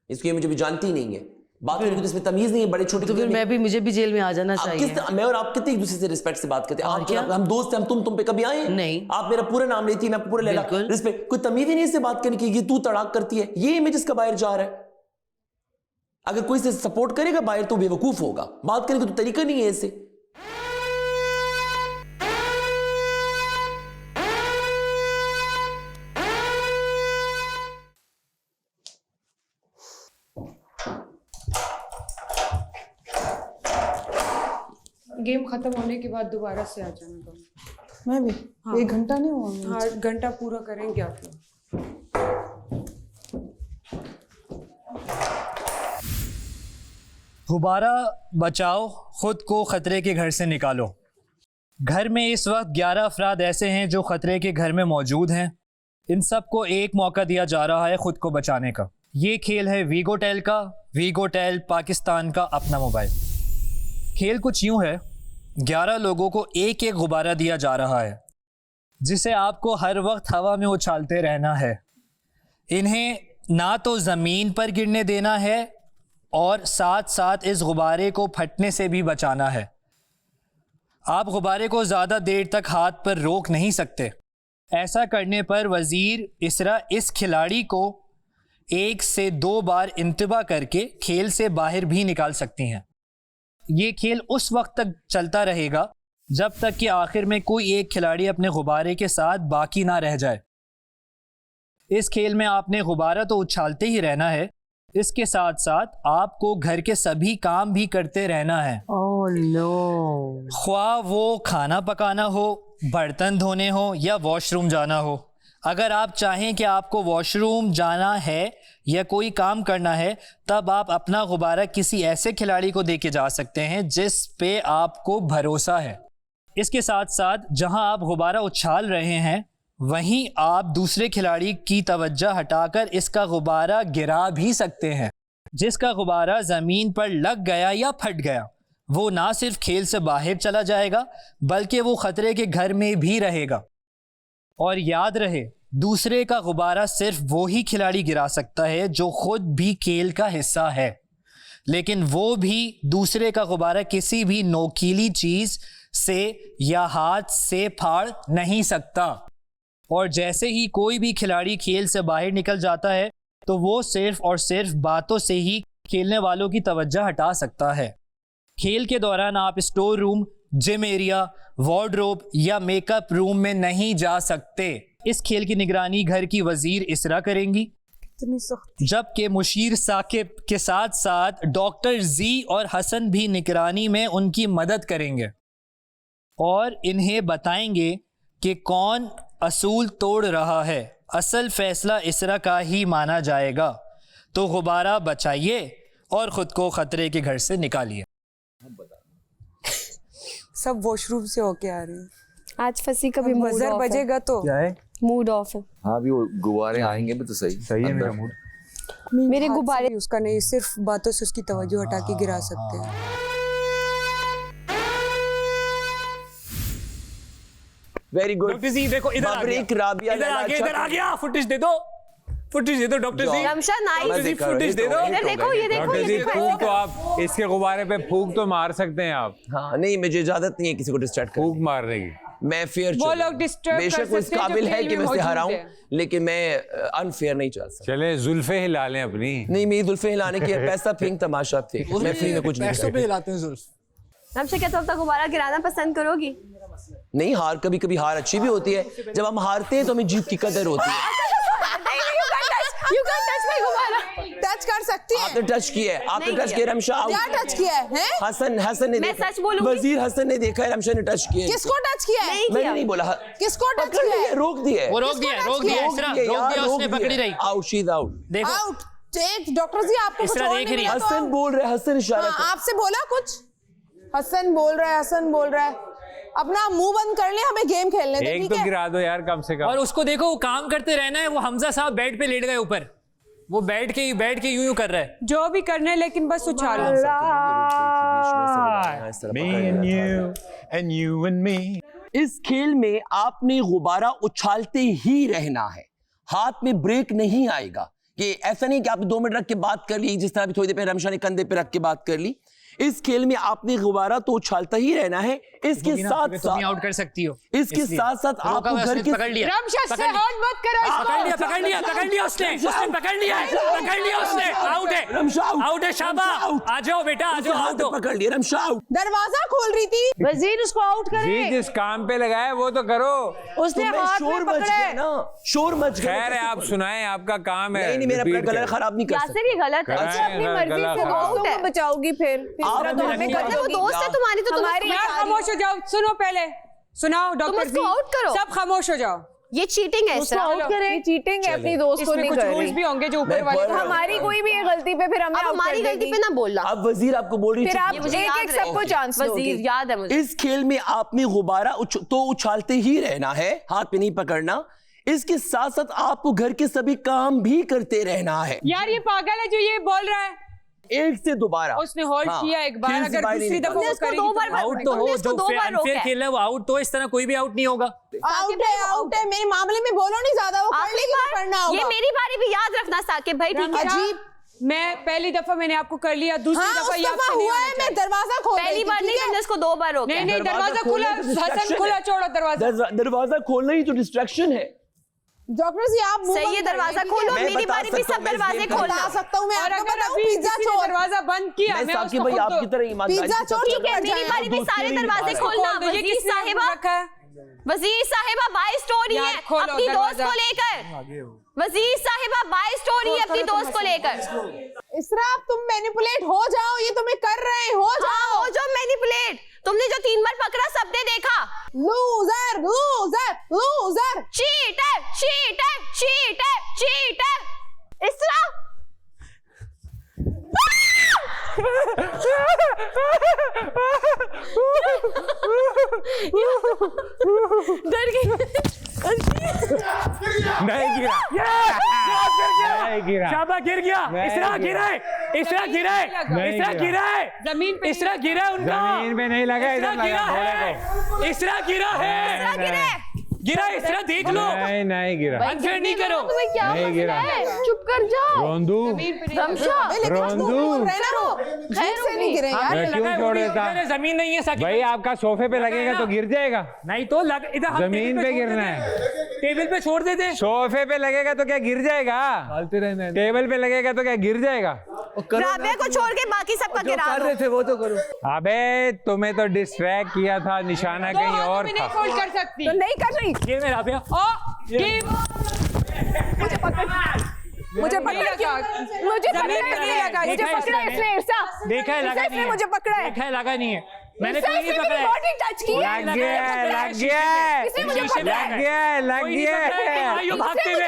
इसको ये मुझे भी जानती नहीं है, बात करने की तो इसमें तमीज नहीं है। बड़े छोटे तो फिर मुझे भी जेल में आ जाना चाहिए। मैं और आप कितने एक दूसरे से रिस्पेक्ट से बात करते हैं। आप हम दोस्त हैं, हम तुम पे कभी आए नहीं। आप मेरा पूरा नाम लेती है, मैं पूरा लेला रिस्पेक्ट। कोई तमीज ही नहीं इससे बात करने की, तू तड़ाक करती है। ये इमेज इसका बाहर जा रहा है। अगर कोई से सपोर्ट करेगा बाहर तो बेवकूफ होगा। बात करने का तो तरीका नहीं है इससे। गेम खत्म होने के बाद दोबारा से आ जाना तुम। मैं भी हाँ। 1 घंटा नहीं हुआ। हाँ, घंटा पूरा करेंगे आप लोग। गुब्बारा बचाओ, खुद को खतरे के घर से निकालो। घर में इस वक्त 11 अफराद ऐसे हैं जो खतरे के घर में मौजूद हैं। इन सबको एक मौका दिया जा रहा है खुद को बचाने का। ये खेल है वीगोटेल का। वीगोटेल पाकिस्तान का अपना मोबाइल। खेल कुछ यूं है, 11 लोगों को एक एक गुब्बारा दिया जा रहा है, जिसे आपको हर वक्त हवा में उछालते रहना है। इन्हें ना तो ज़मीन पर गिरने देना है और साथ साथ इस गुब्बारे को फटने से भी बचाना है। आप गुब्बारे को ज़्यादा देर तक हाथ पर रोक नहीं सकते। ऐसा करने पर वज़ीर इसरा इस खिलाड़ी को 1 से 2 बार इंतबा करके खेल से बाहर भी निकाल सकती हैं। ये खेल उस वक्त तक चलता रहेगा जब तक कि आखिर में कोई एक खिलाड़ी अपने गुब्बारे के साथ बाकी ना रह जाए। इस खेल में आपने गुब्बारा तो उछालते ही रहना है, इसके साथ साथ आपको घर के सभी काम भी करते रहना है। Oh no. ख्वाह वो खाना पकाना हो, बर्तन धोने हो या वॉशरूम जाना हो। अगर आप चाहें कि आपको वॉशरूम जाना है या कोई काम करना है, तब आप अपना गुब्बारा किसी ऐसे खिलाड़ी को दे के जा सकते हैं जिस पे आपको भरोसा है। इसके साथ साथ जहां आप गुब्बारा उछाल रहे हैं वहीं आप दूसरे खिलाड़ी की तवज्जो हटाकर इसका गुब्बारा गिरा भी सकते हैं। जिसका गुब्बारा ज़मीन पर लग गया या फट गया, वो ना सिर्फ खेल से बाहर चला जाएगा बल्कि वो खतरे के घर में भी रहेगा। और याद रहे, दूसरे का गुब्बारा सिर्फ वो ही खिलाड़ी गिरा सकता है जो खुद भी खेल का हिस्सा है, लेकिन वो भी दूसरे का गुब्बारा किसी भी नोकीली चीज से या हाथ से फाड़ नहीं सकता। और जैसे ही कोई भी खिलाड़ी खेल से बाहर निकल जाता है तो वो सिर्फ और सिर्फ बातों से ही खेलने वालों की तवज्जो हटा सकता है। खेल के दौरान आप store room, gym area, wardrobe या मेकअप रूम में नहीं जा सकते। इस खेल की निगरानी घर की वजीर इसरा करेंगी, जबकि मुशीर साकिब के साथ साथ डॉक्टर जी और हसन भी निगरानी में उनकी मदद करेंगे और इन्हें बताएंगे कि कौन असूल तोड़ रहा है। असल फैसला इसरा का ही माना जाएगा। तो गुब्बारा बचाइए और खुद को खतरे के घर से निकालिए। सब वॉशरूम से होके आ रहे हैं। आज फंसी कभी बजर बजेगा तो क्या है, मूड ऑफ है। हाँ भी वो गुब्बारे आएंगे भी तो सही है मेरा मूड। मेरे गुब्बारे उसका नहीं, सिर्फ बातों से उसकी तवज्जो हटा के गिरा सकते हैं। वेरी गुड डॉक्टर जी देखो इधर आ गया, इधर आ गया। फुटेज दे दो डॉक्टर जी। डॉक्टर जी फुटेज दे दो। इधर देखो, ये देखो, डॉक्टर जी फूंक तो आप इसके गुब्बारे पे फूंक तो मार सकते हैं आप। हाँ नहीं, मुझे इजाजत नहीं है किसी को डिस्ट्रैक्ट करने की। फूंक मारने की। मैं फेयर वो लोग डिस्टर्ब बेशक वो इस काबिल है कि मैं उसे हराऊं, लेकिन मैं अनफेयर नहीं चल सकता। चले जुल्फे हिला लें अपनी। नहीं, मेरी जुल्फे हिलाने की पैसा फेंक, तमाशा फेंक, मैं फ्री में कुछ नहीं पैसों पे हिलाते हैं जुल्फ। हमसे क्या तुम तक गुब्बारा गिराना पसंद करोगी? नहीं, हार कभी कभी हार अच्छी भी होती है। जब हम हारते हैं तो हमें जीत की कदर होती है। You can touch my गुब्बारा। टच कर सकती है। आपने टच किया है, आपने टच किया। रमशा क्या टच किया है? हसन ने मैं देखा, सच बोलूंगी? वजीर हसन ने देखा है रमशा ने टच किया है। किसको टच किया है? मैंने नहीं बोला। किसको टच किया है? रोक दिया, वो रोक दिया उसने, पकड़ी रही। Out, she is out. देखो आउट। टेक डॉक्टर जी, आपको कुछ और नहीं मिला तो हसन बोल रहे, हसन इशारा कर। आपसे बोला कुछ? हसन बोल रहा है। अपना मुंह बंद कर ले, हमें गेम खेलने दे, एक ठीक तो है? गिरा दो यार कम से कम। और उसको देखो, वो काम करते रहना है। वो हमजा साहब बेड पे लेट गए ऊपर, वो बैठ के यूं कर रहा है। जो भी करना है, लेकिन बस उछाल। Me and you and you and me। इस खेल में आपने गुब्बारा उछालते ही रहना है, हाथ में ब्रेक नहीं आएगा। कि ऐसा नहीं कि आपने 2 मिनट रख के बात कर ली, जिस तरह भी थोड़ी देर पहले रमशा ने कंधे पे रख के बात कर ली। इस खेल में आपने गुब्बारा तो उछालता ही रहना है। इसके साथ तुम आउट कर सकती हो। इसके साथ साथ आपको घर के पकड़ लिया, रमशा से होल्ड मत करो इसको। पकड़ लिया उसने पकड़ लिया उसने। आउट है रमशा, आउट है। शाबाश, आ जाओ बेटा, आ जाओ। आउट पकड़ लिया रमशा, आउट। दरवाजा खोल रही थी, वजीर उसको आउट करे। जी जिस काम पे लगाया वो तो करो। उसने हाथ में पकड़े ना, शोर मच गया। खैर है, आप सुनाएं, आपका काम है। नहीं, मेरा अपना गला खराब नहीं कर सकता। यासिर ये गलत है। अच्छा, अपनी मर्जी से दोस्तों को बचाओगी फिर वो दोस्त है तुम्हारी, तो हमारी। खामोश हो जाओ, सुनो पहले, सुनाओ डॉक्टर जी, आउट करो। सब खामोश हो जाओ। ये चीटिंग है। उसको आउट करें। चीटिंग है, अपनी दोस्त को नहीं कुछ कर रूल्स रही। भी होंगे जो ऊपर वाले। हमारी कोई भी गलती पे फिर हमें हमारी गलती पे ना बोलना। अब वजीर आपको बोल रही फिर आप एक सबको चांस दोगे। वजीर याद है मुझे। इस खेल में आपने गुब्बारा तो उछालते ही रहना है, हाथ पे नहीं पकड़ना। इसके साथ साथ आपको घर के सभी काम भी करते रहना है। यार ये पागल है जो ये बोल रहा है। एक से दोबारा उसने होल्ड किया एक बार, अगर दूसरी दफा वो करेगी तो आउट तो हो। जो अनफेयर खेल है वो आउट तो, इस तरह कोई भी आउट नहीं होगा। आउट है। मेरे मामले में बोलो नहीं ज्यादा, वो कर लेगी तो करना होगा। ये मेरी बारी भी याद रखना साकिब भाई, ठीक है? अजीब, मैं पहली दफा मैंने आपको कर लिया, दूसरी दफा ये आपसे नहीं हुआ है। मैं दरवाजा खोल पहली बार नहीं करना, इसको 2 बार रोका। नहीं, दरवाजा खुला, हसन खुला, छोड़ो दरवाजा। दरवाजा खोलना ही तो डिस्ट्रैक्शन है। डॉक्टर जी आप सही है, दरवाजा खोलो। मेरी बारी भी सब दरवाजे खोलना सकता हूँ मैं। और अगर अभी पिज्जा चोर दरवाजा बंद किया, मैं उसको भाई आपकी तरह ईमानदारी पिज्जा चोर, ठीक है, मेरी बारी भी सारे दरवाजे खोलना। वजीर साहिबा, वजीर साहिबा बाय स्टोरी है अपनी दोस्त को लेकर। वजीर साहिबा बाय स्टोरी है अपनी दोस्त को लेकर। इसरा तुम मैनिपुलेट हो जाओ, ये तुम्हें कर रहे हैं, हो जाओ। हो जाओ मैनिपुलेट। तुमने जो 3 बार पकड़ा सबने देखा। Loser loser loser, cheater cheater cheater cheater. इसरा डर गई। नहीं गिरा, नहीं गिरा। शाबाश, गिर गया। इसरा गिरा है, इसरा गिरा है, इसरा गिरा है। जमीन पे इसरा गिरा है उनका। जमीन पे नहीं लगा, इधर लगा घोड़े को। इसरा गिरा है, गिरा। इसरा देख लो। नहीं गिरा। अनफेयर नहीं करो। तुम्हें क्या नहीं गिरा। चुप कर जाओ। रोंदू, रोंदू से नहीं गिरे यार। क्यों छोड़ देता? जमीन नहीं है साकिब भाई, आपका सोफे पे लगेगा तो गिर जाएगा। नहीं तो इधर जमीन पे गिरना है। टेबल पे छोड़ देते। सोफे पे लगेगा तो क्या गिर जाएगा? टेबल पे लगेगा तो क्या गिर जाएगा? राबिया को छोड़ के बाकी सबका गिरा दो। कर रहे थे वो तो करो। अबे तुम्हें तो डिस्ट्रैक्ट किया था, निशाना कहीं और था। फोल्ड कर सकती तो नहीं कर रही। ये मैं राबिया, मुझे पकड़ इसने इरसा देखा है, लगा नहीं है। मुझे पकड़ा है, देखा है, लगा नहीं है। मैंने कोई नहीं पकड़ा है। बॉडी टच की है। लग गया, इसने मुझे पकड़ा है। लग गया। भागते हुए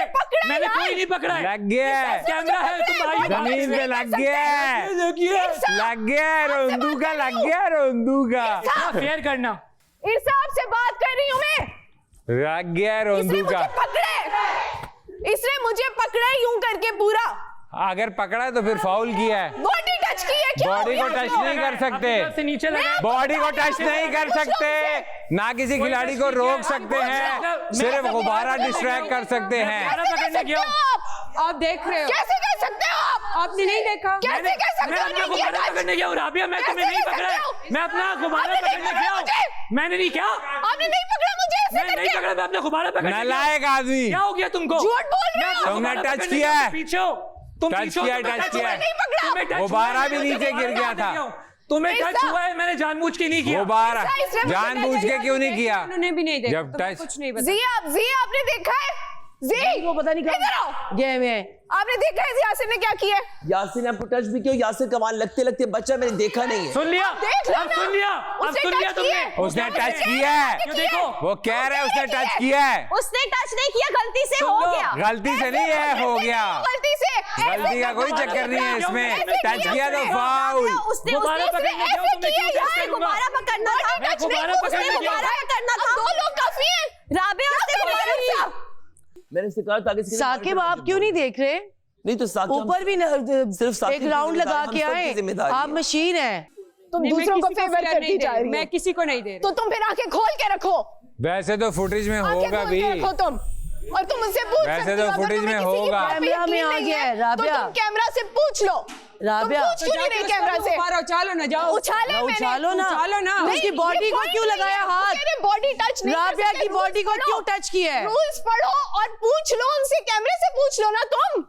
मैंने कोई नहीं पकड़ा है। लग गया, कैमरा है, तुम भाई जमीन पे लग गया, रोंदू का लग गया, रोंदू का। फेयर करना। इरसा आपसे बात कर रही हूँ मैं। लग गया रोंदू का। इसने मुझे पकड़ा यूं करके पूरा। अगर पकड़ा तो फिर फाउल किया है। बॉडी टच की है। बॉडी को टच नहीं कर सकते, नीचे बॉडी को टच नहीं कर सकते, ना किसी खिलाड़ी को रोक सकते हैं, सिर्फ गुब्बारा डिस्ट्रैक्ट कर सकते हैं। आप देख रहे हो, कैसे कह सकते हो आप? आपने नहीं देखा? कैसे कह सकते हो? मैं गुब्बारा पकड़ने गया हूँ राबिया, मैं तुम्हें नहीं पकड़ा है। मैं अपना गुब्बारा पकड़ने गया हूँ, मैंने नहीं किया। आपने नहीं पकड़ा मुझे ऐसे मैं नहीं पकड़ा, मैं अपने गुब्बारा पकड़ लिया। नालायक आदमी, क्या हो गया तुमको? झूठ बोल रहे हो। तुमने टच किया है, पीछे हो तुम, टच पीछे हो, किया है, तुम्हें टच किया है। नहीं पकड़ा। तुम्हें टच गुब्बारा हुआ है, भी मुझे नीचे गिर गया था। तुम्हें टच हुआ है, मैंने जानबूझ के नहीं किया। गुब्बारा जानबूझ के क्यों नहीं किया? उन्होंने भी नहीं देखा, जब टच कुछ नहीं बता। जी आपने देखा है? जी वो पता नहीं इधर आओ। गेम है। आपने देखा है यासिर ने क्या किया? यासिर ने आपको टच भी किया, यासिर कमाल लगते लगते बच्चा मैंने देखा नहीं है। सुन लिया, देख लो अब ना। सुन लिया, अब उसने सुन लिया टच किया तुमने। उसने टच किया है, क्यों देखो, वो कह रहा है उसने टच किया है। उसने टच नहीं किया, गलती से हो गया। गलती से नहीं है, हो गया। गलती से गलती का कोई चक्कर नहीं है इसमें, टच किया तो फाउल। उसने ऐसे किया यार, गुब्बारा पकड़ना था, उसने गुब्बारा पकड़ना था। दो लोग काफी हैं। राबिया उसने गुब्बारा, मैंने इससे कहा था कि साकिब आप क्यों नहीं देख रहे? नहीं तो साकिब ऊपर भी सिर्फ एक राउंड लगा के आए, आप मशीन है। तुम नहीं, दूसरों मैं को किसी को फेवर फेवर करती नहीं दे जा रही, रही मैं हो। किसी को नहीं दे रही। तो तुम फिर आंखें खोल के रखो, वैसे तो फुटेज में आंखें होगा खोल भी, के रखो तुम। और तुम मुझसे पूछ वैसे सकती तो हो, अगर फुटेज तुम्हें में किसी की होगा। बात पे कैमरा में यकीन आ नहीं गया है, है, राबिया। तो तुम कैमरा से पूछ लो। राबिया, तुम पूछ क्यों नहीं रही कैमरा से? उछालो ना, जाओ उछाले मैंने। उछालो ना, उछालो ना। उसकी बॉडी को क्यों लगाया हाथ? बॉडी टच नहीं कर राबिया सकते, की बॉडी को rules क्यों पढ़ो। टच किया है? रूल्स पढ़ो और पूछ लो उनसे, कैमरे से पूछ लो ना तुम।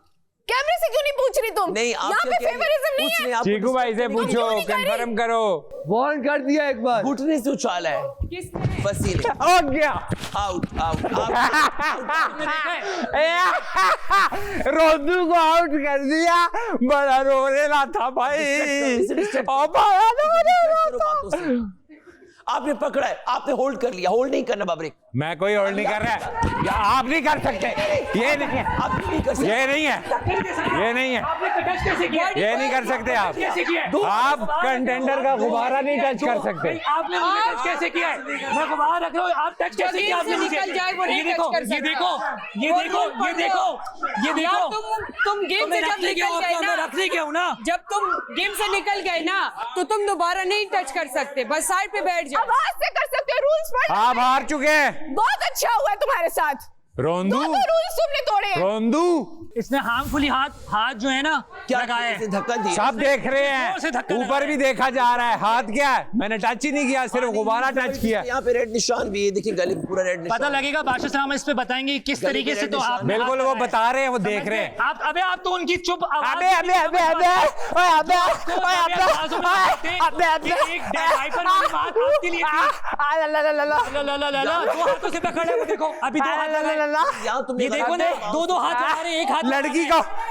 कैमरे से क्यों नहीं पूछ रही तुम? नहीं, आप यहाँ क्यों पे कह रही? फेवरिज्म नहीं उसने है। आपको चीकू भाई से पूछो, क्यों नहीं कर रही? कंफर्म करो। वार्न कर दिया एक बार। घुटने से उछाला है वसीले। हो गया, आउट आउट रोदू को आउट कर दिया, बड़ा रोने ना था भाई। ओ बड़ा रोने ना था। आपने पकड़ा है, आपने होल्ड कर लिया, होल्ड नहीं करना बाबरिक। मैं कोई होल्ड नहीं कर रहा है, या आप नहीं कर सकते, ये नहीं है, आप नहीं कर सकते, ये नहीं है, ये नहीं है, ये नहीं कर सकते आप। आप कंटेंडर का गुब्बारा नहीं टच कर सकते। आपने मुझे टच कैसे किया है? मैं गुब्बारा रख रहा हूँ, आप टच कैसे किया आपने मुझे? निकल जाए वो नहीं ये देखो, टच कर ये देखो, ये देखो, ये देखो, ये देखो। तुम गेम से जब निकल गए ना, रखने गया हूँ ना, जब तुम गेम से निकल गए ना, तो तुम दोबारा नहीं टच कर सकते, बस साइड पे बैठ जाओ। आवाज से कर सकते हो, रूल्स पढ़ लो। आप हार चुके हैं। बहुत अच्छा हुआ है तुम्हारे साथ। रोंदू, दो रूल्स तुमने तोड़े हैं। रोंदू, इसने हार्मफुली हाथ जो है ना क्या लगाया है, धक्का दिया? सब देख रहे जोर से धक्का हैं, ऊपर भी देखा जा रहा है। हाथ क्या है? मैंने टच ही नहीं किया, सिर्फ गुब्बारा टच किया। यहाँ पे रेड निशान भी है, देखिए गले पे पूरा रेड निशान। पता लगेगा बादशाह साहब इस पे बताएंगे किस तरीके से। तो आप बिल्कुल वो बता रहे हैं, वो देख रहे हैं। आप अबे आप तो उनकी चुप आवाज अबे अबे अबे अबे ओए अबे ओए अबे अबे एक डाइपर वाली बात आपके लिए थी। ला दो हाथों से पकड़े वो देखो, अभी दो हाथ लगाए। यहाँ तुम ये देखो ना, दो हाथ लगा रहे हैं, एक हाथ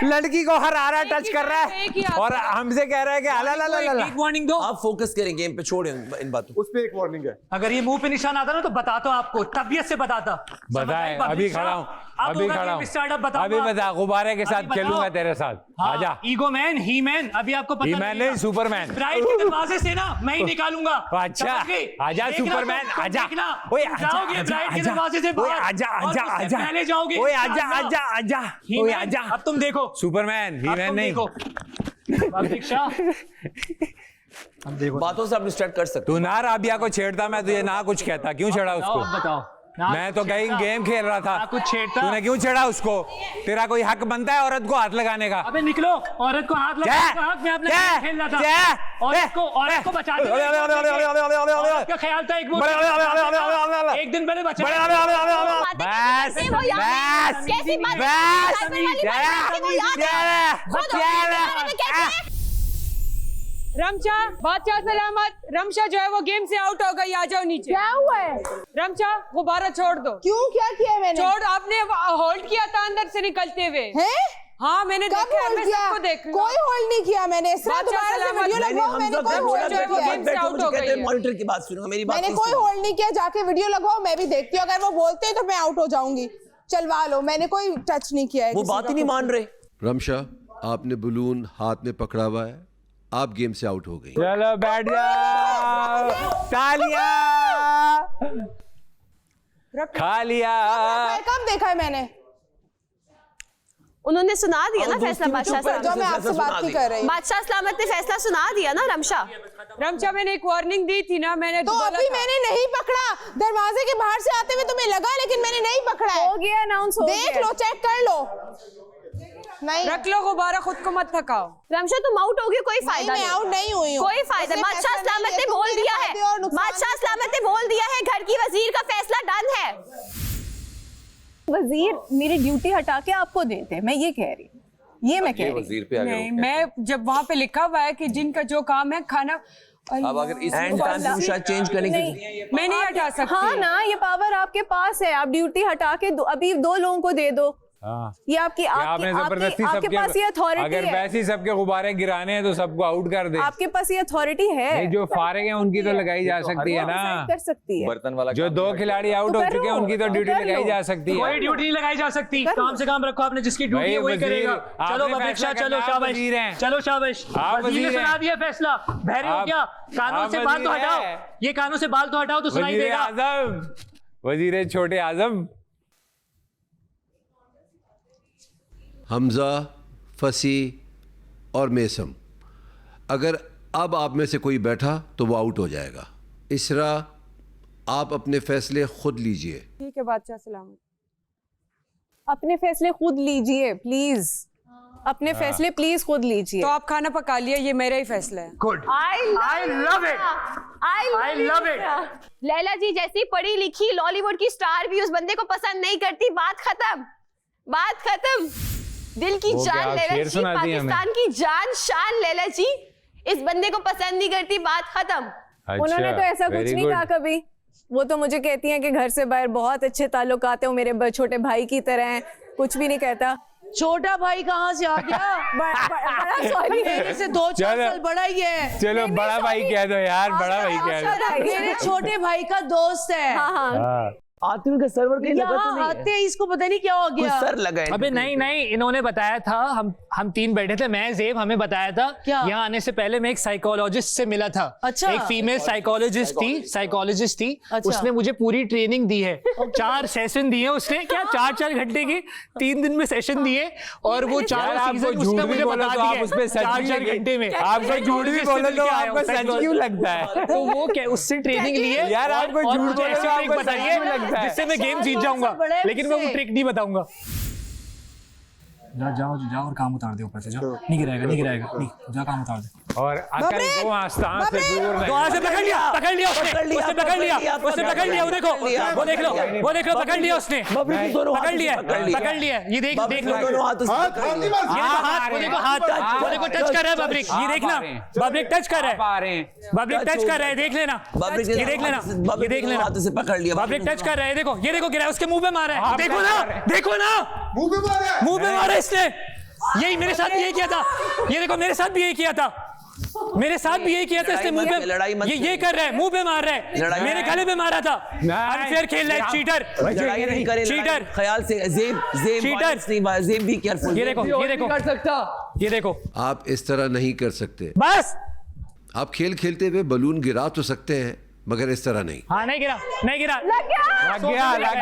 लड़की को हरारा टच कर रहा है और हमसे कह रहा है कि अला एक वार्निंग दो। आप फोकस करें गेम पे, छोड़ें इन बातों। उस पे एक वार्निंग है। अगर ये मुंह पे निशान आता ना तो बताता आपको, तबियत से बताता। बताए, अभी खड़ा हूँ, अभी खड़ा हूँ, अभी बता, गुब्बारे के साथ खेलूंगा तेरे साथ, आजा। ईगो मैन, ही मैन, अभी आपको पता ही मैन नहीं, सुपरमैन। ब्राइट के दरवाजे से ना मैं ही निकालूंगा। अच्छा, आजा सुपरमैन, आजा। ओए जाओगे ब्राइट के दरवाजे से बाहर, आजा आजा आजा, पहले जाओगे। ओए आजा आजा आजा, ओए आजा। अब तुम देखो सुपरमैन, ही मैन नहीं। अब देखो, बातों से आप डिस्ट्रैक्ट कर सकते। तू ना राबिया को छेड़ता, मैं तुझे ना कुछ कहता, क्यों छेड़ा उसको? बताओ, मैं तो गेम खेल रहा था, कुछ छेड़ता, तूने क्यों छेड़ा उसको? तेरा कोई हक बनता है औरत को हाथ लगाने का? अबे निकलो, औरत को हाथ लगाने में आपने खेल रहा था। औरत को बचाने का ख्याल था, एक दिन पहले बचा। रमशा, बादशाह सलामत। रमशा जो है वो गेम से आउट हो गई, आ जाओ नीचे। क्या हुआ है? रमशा गुब्बारा छोड़ दो। क्यों, क्या किया है मैंने? छोड़, आपने होल्ड किया था अंदर से निकलते हुए। हैं? हाँ मैंने देखा है, मैं सबको देख रही हूँ। कोई होल्ड नहीं किया मैंने। मॉनिटर की बात सुनो, मेरी बात मैंने कोई होल्ड नहीं किया। जाके वीडियो लगाओ, मैं भी देखती हूँ। अगर वो बोलते हैं तो मैं आउट हो जाऊंगी। चलवा लो, मैंने कोई टच नहीं किया है। वो बात ही नहीं मान रहे। रमशा, आपने बलून हाथ में पकड़ा हुआ है, आप गेम से आउट हो गई। चलो बैठ जाओ, तालियां खा लिया। कब देखा है मैंने? उन्होंने सुना दिया ना फैसला बादशाह साहब। जो मैं आपसे बात नहीं कर रही। बादशाह सलामत ने फैसला सुना दिया ना रमशा। रमशा मैंने एक वार्निंग दी थी ना, मैंने तो अभी मैंने नहीं पकड़ा। दरवाजे के बाहर से आते हुए तुम्हें लगा, लेकिन मैंने नहीं पकड़ा है। हो गया अनाउंस, हो गया। देख लो, चेक कर लो। नहीं रख लो गुब्बारा, खुद को मत थकाओ। रमशा तुम आउट होगी, कोई फायदा नहीं। मैं आउट नहीं हुई हूँ। कोई फायदा। बादशाह सलामत ने बोल दिया है, बादशाह सलामत ने बोल दिया है, घर की वजीर का फैसला डन है। वजीर मेरी ड्यूटी हटा के आपको देते हैं, मैं ये कह रही हूँ, ये मैं कह रही हूँ। वजीर पे आगे नहीं, मैं जब वहाँ पे लिखा हुआ है कि जिनका जो काम है खाना, अब अगर इस शायद चेंज करने की मैं नहीं हटा सकती। हाँ ना, ये पावर आपके पास है, आप ड्यूटी हटा के अभी 2 लोगों को दे दो। ये आपकी आपके पास ये अथॉरिटी है। अगर वैसे ही सबके गुब्बारे गिराने हैं तो सबको आउट कर दे। आपके पास ये अथॉरिटी है। नहीं, जो फारिग हैं उनकी तो लगाई जा सकती है ना, कर सकती है। बर्तन वाला जो 2 खिलाड़ी आउट हो चुके हैं उनकी तो ड्यूटी लगाई जा सकती है। कोई ड्यूटी नहीं लगाई जा सकती, काम से काम रखो, आपने जिसकी ड्यूटी है वही करेगा। चलो बब्रिक, चलो शाबाश, चलो शाबाश, वजीर ने सुना दिया फैसला। बहरे हो क्या? कानून से बाल तो हटाओ, ये कानून से बाल तो हटाओ तो सुनाई देगा। वजीर छोटे आजम। हमजा, फसी और मेसम, अगर अब आप में से कोई बैठा तो वो आउट हो जाएगा। इसरा, आप अपने फैसले खुद लीजिए। ठीक है बादशाह सलामत। अपने फैसले खुद लीजिए प्लीज, अपने फैसले प्लीज खुद लीजिए। तो आप खाना पका लिया, ये मेरा ही फैसला है। Good, I love it, I love it. Laila ji जैसी पढ़ी लिखी लॉलीवुड की स्टार भी उस बंदे को पसंद नहीं करती, बात खत्म, बात खत्म। दिल की जान लैला जी, पाकिस्तान की जान शान लैला जी इस बंदे को पसंद नहीं करती, बात खत्म। उन्होंने तो ऐसा कुछ नहीं कहा कभी। वो तो मुझे कहती हैं कि घर से बाहर बहुत अच्छे ताल्लुकात हैं, वो मेरे छोटे भाई की तरह हैं, कुछ भी नहीं कहता। छोटा भाई कहाँ से आ गया? बड़ा सॉरी, मेरे से 2-4 साल बड़ा ही है। चलो बड़ा भाई कह दो यार, बड़ा भाई कह दो। मेरे छोटे भाई का दोस्त है। हाँ। आते हुए सर्वर कहीं लगा तो नहीं आते हैं, इसको पता नहीं क्या हो गया। सर लगा है। अबे नहीं, इन्होंने बताया था, हम 3 बैठे थे, मैं ज़ेब, हमें बताया था यहाँ आने से पहले मैं एक साइकोलॉजिस्ट से मिला था। अच्छा। एक फीमेल साइकोलॉजिस्ट थी, अच्छा। उसने मुझे पूरी ट्रेनिंग दी है। 4 सेशन दिए उसने, क्या 4-4 घंटे के 3 दिन में सेशन दिए, और वो 4 सीजन उसने मुझे बता दिए 4-4 घंटे में। आपको झूठ भी बोलो तो आपको सच क्यों लगता है? तो वो क्या, उससे ट्रेनिंग ली है यार, आपको झूठ बोलो तो आपको बताइए जिससे मैं गेम जीत जाऊंगा, लेकिन मैं वो ट्रिक नहीं बताऊंगा। जाओ और काम उतार दे ऊपर से, जाओ। नहीं गिराएगा, नहीं, जा काम उतार दे। और अकल को आस्तान से दूर नहीं। दुआ से पकड़ लिया उसने पकड़ लिया, वो देखो, वो देख लो, पकड़ लिया उसने, पकड़ लिया। ये देख लो, हाथ, वो देखो टच कर रहा है बब्रिक, ये देखना, बब्रिक टच कर रहा है, देख लेना, ये देख लेना, हाथ से पकड़ लिया, बब्रिक टच कर रहा है, देखो, ये देखो गिरा है, उसके मुंह पे मारा है, देखो ना, मुंह पे मारा इसने। यही मेरे साथ भी यही किया था, ये देखो मेरे साथ भी यही किया था, इसने मुंह पे ये कर रहा है, मुंह पे मार रहा है, मेरे गले पे मारा था। अनफेयर खेल रहा है, चीटर। ख्याल से ज़ेब भी केयरफुल। ये देखो आप इस तरह नहीं कर सकते। बस आप खेल खेलते हुए बलून गिरा तो सकते हैं, मगर इस तरह नहीं। हाँ, नहीं गिरा, लग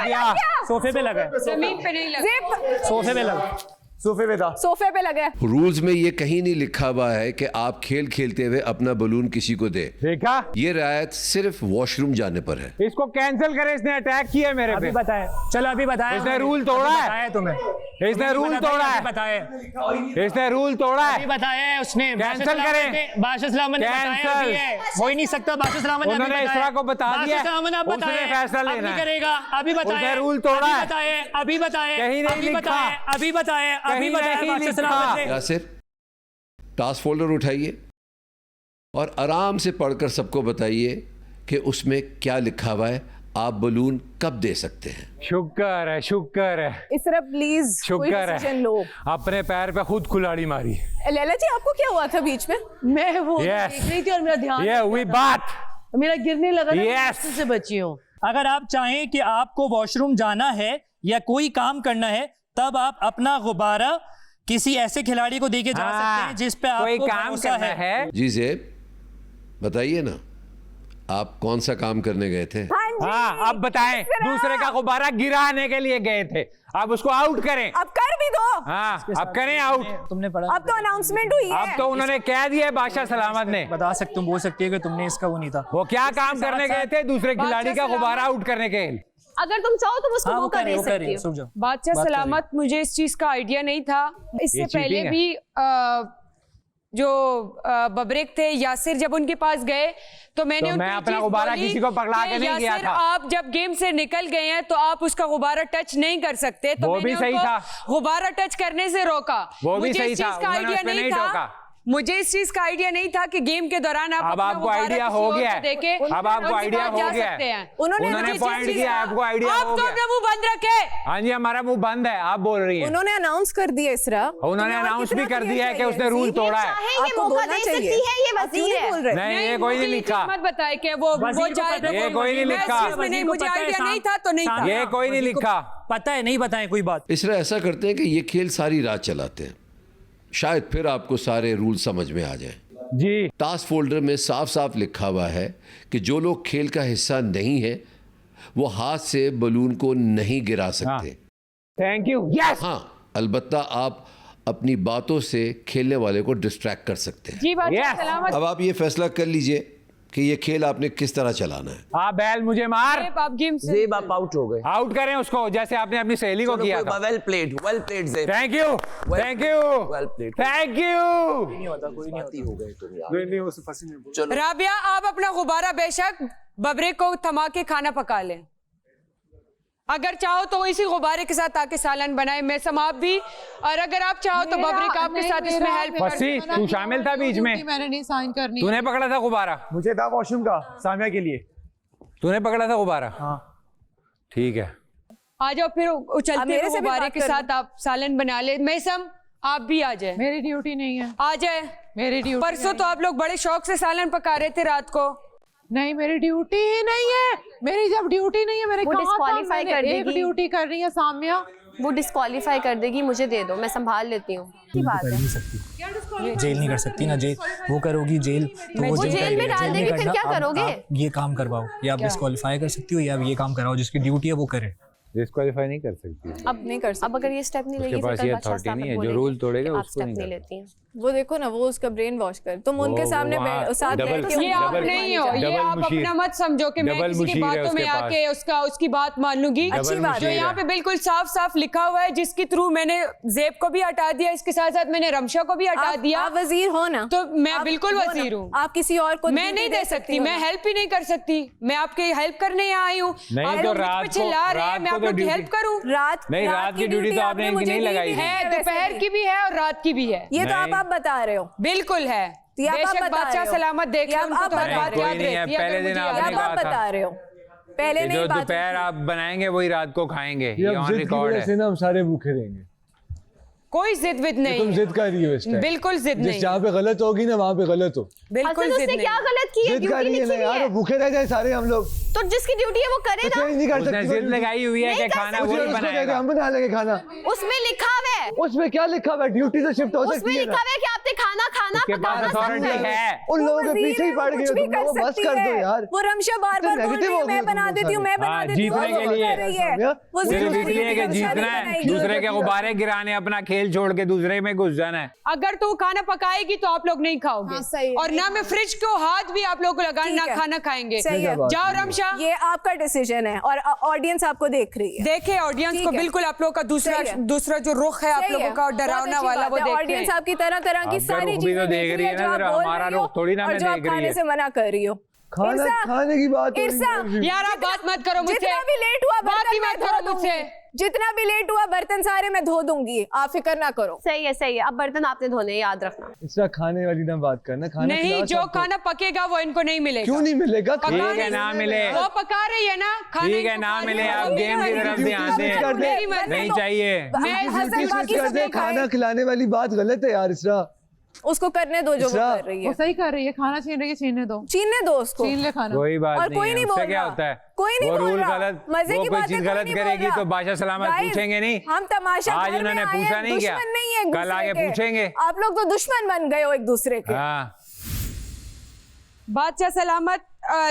गया, सोफे पे लगा, जमीन पे नहीं लगा, सोफे पे लगा, सोफे पे लगा। रूल्स में ये कहीं नहीं लिखा हुआ है कि आप खेल खेलते हुए अपना बलून किसी को दे। देखा, ये रियायत सिर्फ वॉशरूम जाने पर है। इसको कैंसिल करें, इसने अटैक किया मेरे पे। अभी बताया, चलो अभी बताया, इसने रूल तोड़ा है तुम्हें, इसने रूल तोड़ा है, इसने रूल तोड़ा है, अभी बताया है उसने। कैंसिल करें, बादशाह सलामत ने बताया है, हो ही नहीं सकता। बादशाह सलामत ने उन्होंने इसरा को बता दिया, उसने फैसला लेना है, करेगा। अभी बताया, रूल तोड़ा है, अभी बताया, कहीं नहीं लिखा, अभी बताया। यासिर, टास्क फोल्डर उठाइए और आराम से पढ़कर सबको बताइए कि उसमें क्या लिखा हुआ है, आप बलून कब दे सकते हैं। शुक्र है इसरा प्लीज शुक्र है, अपने पैर पे खुद कुल्हाड़ी मारी। लैला जी आपको क्या हुआ था बीच में? मैं वो देख रही थी और मेरा ध्यान, ये हुई बात, मेरा गिरने लगा ना, से बची हूँ। अगर आप चाहें कि आपको वॉशरूम जाना है या कोई काम करना है, तब आप अपना गुब्बारा किसी ऐसे खिलाड़ी को देके जा सकते हैं जिस पे आपको काम करना है। जी ज़ेब, बताइए ना, आप कौन सा काम करने गए थे? हाँ, अब बताएं। दूसरे का गुब्बारा गिराने के लिए गए थे, अब उसको आउट करें। अब कर भी दो। हाँ, अब करें आउट। तुमने पढ़ा, अब तो अनाउंसमेंट हुई है। अब तो उन्होंने कह दिया बादशाह सलामत ने। बता सकते, तुम बोल सकती है कि तुमने इसका वो नहीं था। वो क्या काम करने गए थे? दूसरे खिलाड़ी का गुब्बारा आउट करने के। अगर तुम चाहो तो उसको मौका दे सकती हो। बादशाह सलामत, मुझे इस चीज का आइडिया नहीं था। इससे पहले भी जो बबरेक थे यासिर जब उनके पास गए तो मैंने मैं अपना गुब्बारा किसी को पकड़ा के नहीं किया था। आप जब गेम से निकल गए हैं तो आप उसका गुब्बारा टच नहीं कर सकते, तो वो भी सही था, गुब्बारा टच करने से रोका। वो भी सही था, आइडिया नहीं था, मुझे इस चीज का आइडिया नहीं था कि गेम के दौरान आप अब आपको आइडिया हो गया है, अब आपको आइडिया हो गया है, उन्होंने पॉइंट किया, आपको आइडिया हो गया। आप तो मुंह बंद रखे। हाँ जी, हमारा मुंह बंद है, आप बोल रही हैं। उन्होंने अनाउंस कर दिया इसरा, उन्होंने अनाउंस भी कर दिया है कि उसने रूल तोड़ा है। आपको बोलना चाहिए, ये वजीर है। नहीं, ये कोई नहीं लिखा, मत बताए कि वो ये कोई नहीं लिखा, मुझे आइडिया नहीं था तो नहीं था, ये कोई नहीं लिखा, पता है नहीं बताए कोई बात। इसलिए ऐसा करते हैं कि ये खेल सारी रात चलाते हैं, शायद फिर आपको सारे रूल समझ में आ जाए। जी, टास्क फोल्डर में साफ साफ लिखा हुआ है कि जो लोग खेल का हिस्सा नहीं है वो हाथ से बलून को नहीं गिरा सकते। Thank you. यस। हाँ, अलबत्ता आप अपनी बातों से खेलने वाले को डिस्ट्रैक्ट कर सकते हैं। जी बात सलामत। अब आप ये फैसला कर लीजिए कि ये खेल आपने किस तरह चलाना है। हाँ बैल मुझे मार। आप गेम से ज़ेब आप आउट हो गए। आउट करें उसको जैसे आपने अपनी सहेली को किया था। Well played ज़ेब। Thank you, thank you, thank you. Rabia आप अपना गुब्बारा बेशक बबरे को थमा के खाना पका लें, अगर चाहो तो इसी गुब्बारे के साथ आके सालन बनाए। मैं समाप भी, और अगर आप चाहो तो बबरे का आपके साथ इसमें हेल्प कर। तू शामिल था बीच में, मैंने नहीं साइन करनी। तूने पकड़ा था गुब्बारा? मुझे था वॉशरूम का, सामिया के लिए। तूने पकड़ा था गुब्बारा? हाँ ठीक है। आ जाओ फिर उछलते हुए गुब्बारे के साथ आप सालन बना ले। मैसम आप भी आ जाए। मेरी ड्यूटी नहीं है। आ जाए, मेरी ड्यूटी। परसों तो आप लोग बड़े शौक से सालन पका रहे थे रात को। नहीं, मेरी ड्यूटी ही नहीं है। मेरी जब ड्यूटी नहीं है, मेरे डिस्क्वालीफाई कर देगी। एक ड्यूटी कर रही है सामिया, वो डिस्क्वालीफाई कर देगी। मुझे दे दो, मैं संभाल लेती हूँ। की बात है, जेल नहीं कर सकती ना, जेल वो करोगी जेल तो वो जेल में डाल देगी, फिर क्या करोगे? ये काम करवाओ, या आप डिस्क्वालीफाई कर सकती हो या ये काम कराओ, जिसकी ड्यूटी है वो करे। डिस्क्वालीफाई नहीं कर सकती अब नहीं कर सकती। अब अगर ये स्टेप नहीं लेगी, पास ये अथॉरिटी नहीं है, जो रूल तोड़ेगा उसको नहीं लेती हैं। वो देखो ना, वो उसका ब्रेन वॉश कर, तुम उनके सामने साथ बैठ के। ये आप नहीं हो, ये आप अपना मत समझो कि मैं किसी की बातों में आके उसकी बात मान लूंगी। अच्छी बात जो यहाँ पे बिल्कुल साफ साफ लिखा हुआ है, जिसके थ्रू मैंने ज़ेब को भी हटा दिया, इसके साथ साथ मैंने रमशा को भी हटा दिया। आप वजीर हो ना, तो मैं बिल्कुल वजीर हूँ। आप किसी और को मैं नहीं दे सकती, मैं हेल्प ही नहीं कर सकती। मैं आपकी हेल्प करने यहाँ आई हूँ, आप लोग मुझ पे चिल्ला रहे हैं, मैं आप लोग की हेल्प करूँ। रात की ड्यूटी तो आपने नहीं लगाई है, दोपहर की भी है और रात की भी है। ये तो आप बता रहे हो। बिल्कुल है, बेशक बादशाह सलामत देख ले, उनको तो हर बात याद रहती है। पहले दिन आपने कहा था, बता रहे हो पहले नहीं, जो दोपहर आप बनाएंगे वही रात को खाएंगे। ये ऑन रिकॉर्ड है। हम सारे भूखे रहेंगे। कोई जिद विद नहीं, तुम जिद कर रही हो इस टाइम। बिल्कुल जिद नहीं, जहाँ पे गलत होगी ना वहाँ पे गलत हो। बिल्कुल जिद नहीं। क्या गलत की है? जिद कर रही है ना यार, भूखे रह जाए सारे हम लोग। तो जिसकी ड्यूटी है वो करे ना। नहीं कर सकती, जिद लगाई हुई है कि खाना वही बनाएगा, हम बना लेंगे खाना। उसमें लिखा हुआ है। उसमें क्या लिखा हुआ है? ड्यूटी तो शिफ्ट हो सकती है। उसमें लिखा हुआ है कि आपने खाना अथॉरिटी है। उन लोगों के पीछे ही पड़ गए हो तुम लोग, बस कर दो यार। वो रमशा बार-बार बोल रही है, मैं बना देती हूँ, मैं बना देती हूँ। जीतने के लिए, वो सिर्फ इसलिए कि जीतना है, दूसरे के गुब्बारे गिराने, अपना खेल छोड़ के दूसरे में घुस जाना है। अगर तो खाना पकाएगी तो आप लोग नहीं खाओगे, और ना मैं फ्रिज को हाथ भी आप लोगों को लगाने, ना खाना खाएंगे। जाओ रमशा, ये आपका डिसीजन है और ऑडियंस आपको देख रही है। देखे ऑडियंस को बिल्कुल आप लोगों का दूसरा जो रुख है आप लोगों का डरावना वाला, वो देख ऑडियंस आपकी तरह तरह की सारी चीजें देख रही है ना, हमारा रुख थोड़ी ना मैं देख रही है। से मना कर रही हो। खाने की बात यार, आप बात मत करो मुझसे। जितना भी लेट हुआ बात ही मत करो मुझसे। जितना भी लेट हुआ बर्तन सारे मैं धो दूंगी, आप फिक्र ना करो। सही है, सही है। अब बर्तन आपने धोने, याद रखना। इसका खाने वाली ना बात करना, खाना नहीं, जो खाना पकेगा वो इनको नहीं मिलेगा। क्यों नहीं मिलेगा? ठीक है ना मिले, वो पका रही है ना खाने। ठीक है ना मिले, आप गेम की तरफ ध्यान दें, नहीं चाहिए। खाना खिलाने वाली बात गलत है यार इसरा। उसको करने दो जो वो कर रही है। वो सही कर रही है, खाना छीन रही है, छीनने दो, छीनने दो उसको, छीन ले खाना। कोई बात और कोई नहीं बोल रहा, क्या होता है, कोई नहीं बोल रहा। गलत, मजे की बात है, चीज गलत करेगी तो बादशाह सलामत पूछेंगे नहीं। हम तमाशा आज उन्होंने पूछा नहीं क्या, कल आगे पूछेंगे। आप लोग तो दुश्मन बन गए हो एक दूसरे के। बादशाह सलामत,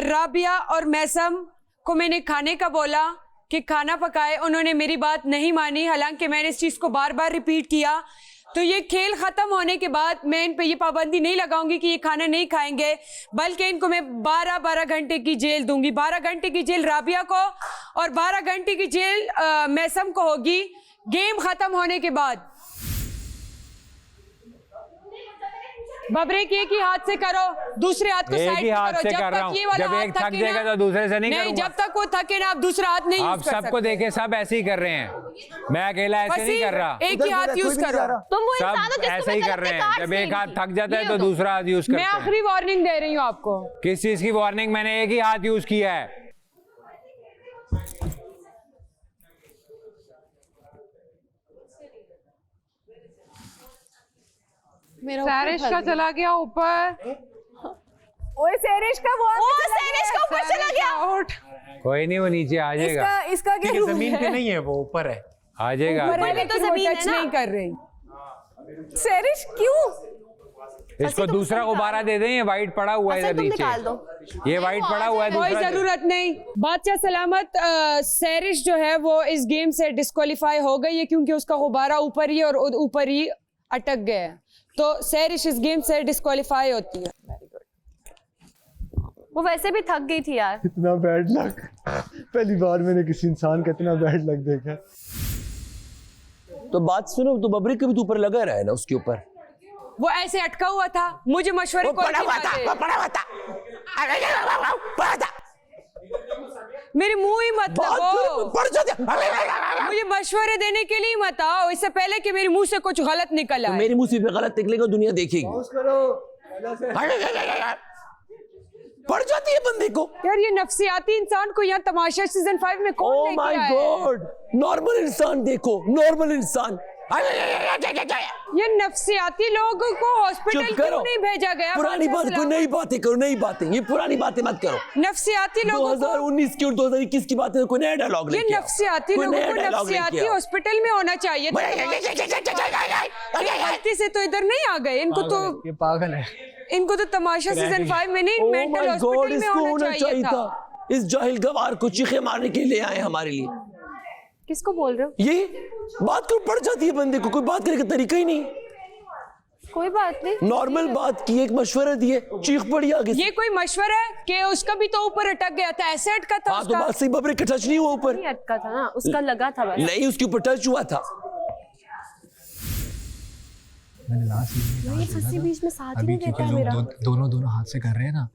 राबिया और मैसम को मैंने खाने का बोला कि खाना पकाए, उन्होंने मेरी बात नहीं मानी, हालांकि मैंने इस चीज को बार बार रिपीट किया। तो ये खेल खत्म होने के बाद मैं इन पे ये पाबंदी नहीं लगाऊंगी कि ये खाना नहीं खाएंगे, बल्कि इनको मैं 12 घंटे की जेल दूंगी। 12 घंटे की जेल राबिया को और 12 घंटे की जेल मैसम को होगी गेम खत्म होने के बाद। बबरेक एक ही हाथ से करो, दूसरे हाथ को एक साइड ही हाथ करो। से कर रहा हूँ। जब एक थक जाएगा तो दूसरे से नहीं करूँगा। जब तक वो थके ना आप दूसरा हाथ नहीं आप यूज कर सकते। सबको देखे सब ऐसे ही कर रहे हैं, मैं अकेला ऐसे नहीं कर रहा। एक ही हाथ यूज करो। सब ऐसे ही कर रहे हैं, जब एक हाथ थक जाता है तो दूसरा हाथ यूज करते मैं हैं। आखिरी वार्निंग दे रही हूँ आपको। किस चीज की वार्निंग? मैंने एक ही हाथ यूज किया है। सैरिश का चला गया ऊपर। ओए सैरिश का वो सैरिश का ऊपर चला गया। कोई नहीं, वो नीचे आ जाएगा। इसका क्या रूल जमीन पे है? नहीं है, वो ऊपर है। आ जाएगा। ऊपर है तो लेकिन वो जमीन टच है ना। नहीं कर रही। सैरिश क्यों? इसको दूसरा गुब्बारा दे दें, ये वाइट पड़ा हुआ है इधर नीचे। ये वाइट पड़ा हुआ है कोई दूसरा। जरूरत नहीं। बादशाह सलामत, सैरिश जो है वो इस गेम से डिस्क्वालीफाई हो गई है क्योंकि उसका गुब्बारा ऊपर ही और ऊपर ही अटक गया है, तो सैरिश इस गेम से डिस्क्वालीफाई होती है। वो वैसे भी थक गई थी यार। इतना बैड लक पहली बार मैंने किसी इंसान का इतना बैड लक देखा। तो बात सुनो, तो बबरी के भी तो ऊपर लगा रहा है ना, उसके ऊपर वो ऐसे अटका हुआ था, मुझे मशवरे मेरे मुंह ही मत लगाओ, मुझे मशवरे देने के लिए मत आओ, इससे पहले कि मेरे मुंह से कुछ गलत निकल आए। मेरे मुंह से भी गलत निकलेगा, दुनिया देखेगी। पड़ जाती है बंदे को यार। ये नफसियाती इंसान को यहाँ तमाशा सीजन 5 में कौन लेके आया है? ओह माय गॉड, नॉर्मल इंसान देखो, नॉर्मल इंसान। ये नफसियाती लोगों को हॉस्पिटल क्यों नहीं भेजा गया? पुरानी बात को नई बातें करो, नई बातें, ये पुरानी बातें मत करो। नफसियाती लोगों 2019 की और 2021 की बातें, कोई नया डायलॉग ये नफसियाती लोगों को नफसियाती हॉस्पिटल में होना चाहिए। गलती से तो इधर नहीं आ गए, इनको तो ये पागल है। इनको तो तमाशा सीजन 5 में नहीं, मेंटल हॉस्पिटल में होना चाहिए था। इस जाहिल गवार को चीखे मारने के लिए आए हमारे लिए। किसको बोल रहे हो? ये बात को पड़ जाती है बंदे को, कोई बात करने का तरीका ही नहीं। कोई बात नहीं, नॉर्मल बात की, एक मशवरा दिए, चीख पड़ी आगे। ये कोई मशवरा है कि उसका भी तो ऊपर अटक गया था, ऐसे अटका था। हाँ तो बात सही, बबरे का टच नहीं हुआ ऊपर। नहीं अटका था ना, उसका लगा था बस। नहीं, उसके ऊपर टच हुआ था। ये फंसी बीच में साथ ही नहीं देता है मेरा। दोनों हाथ से कर रहे हैं ना,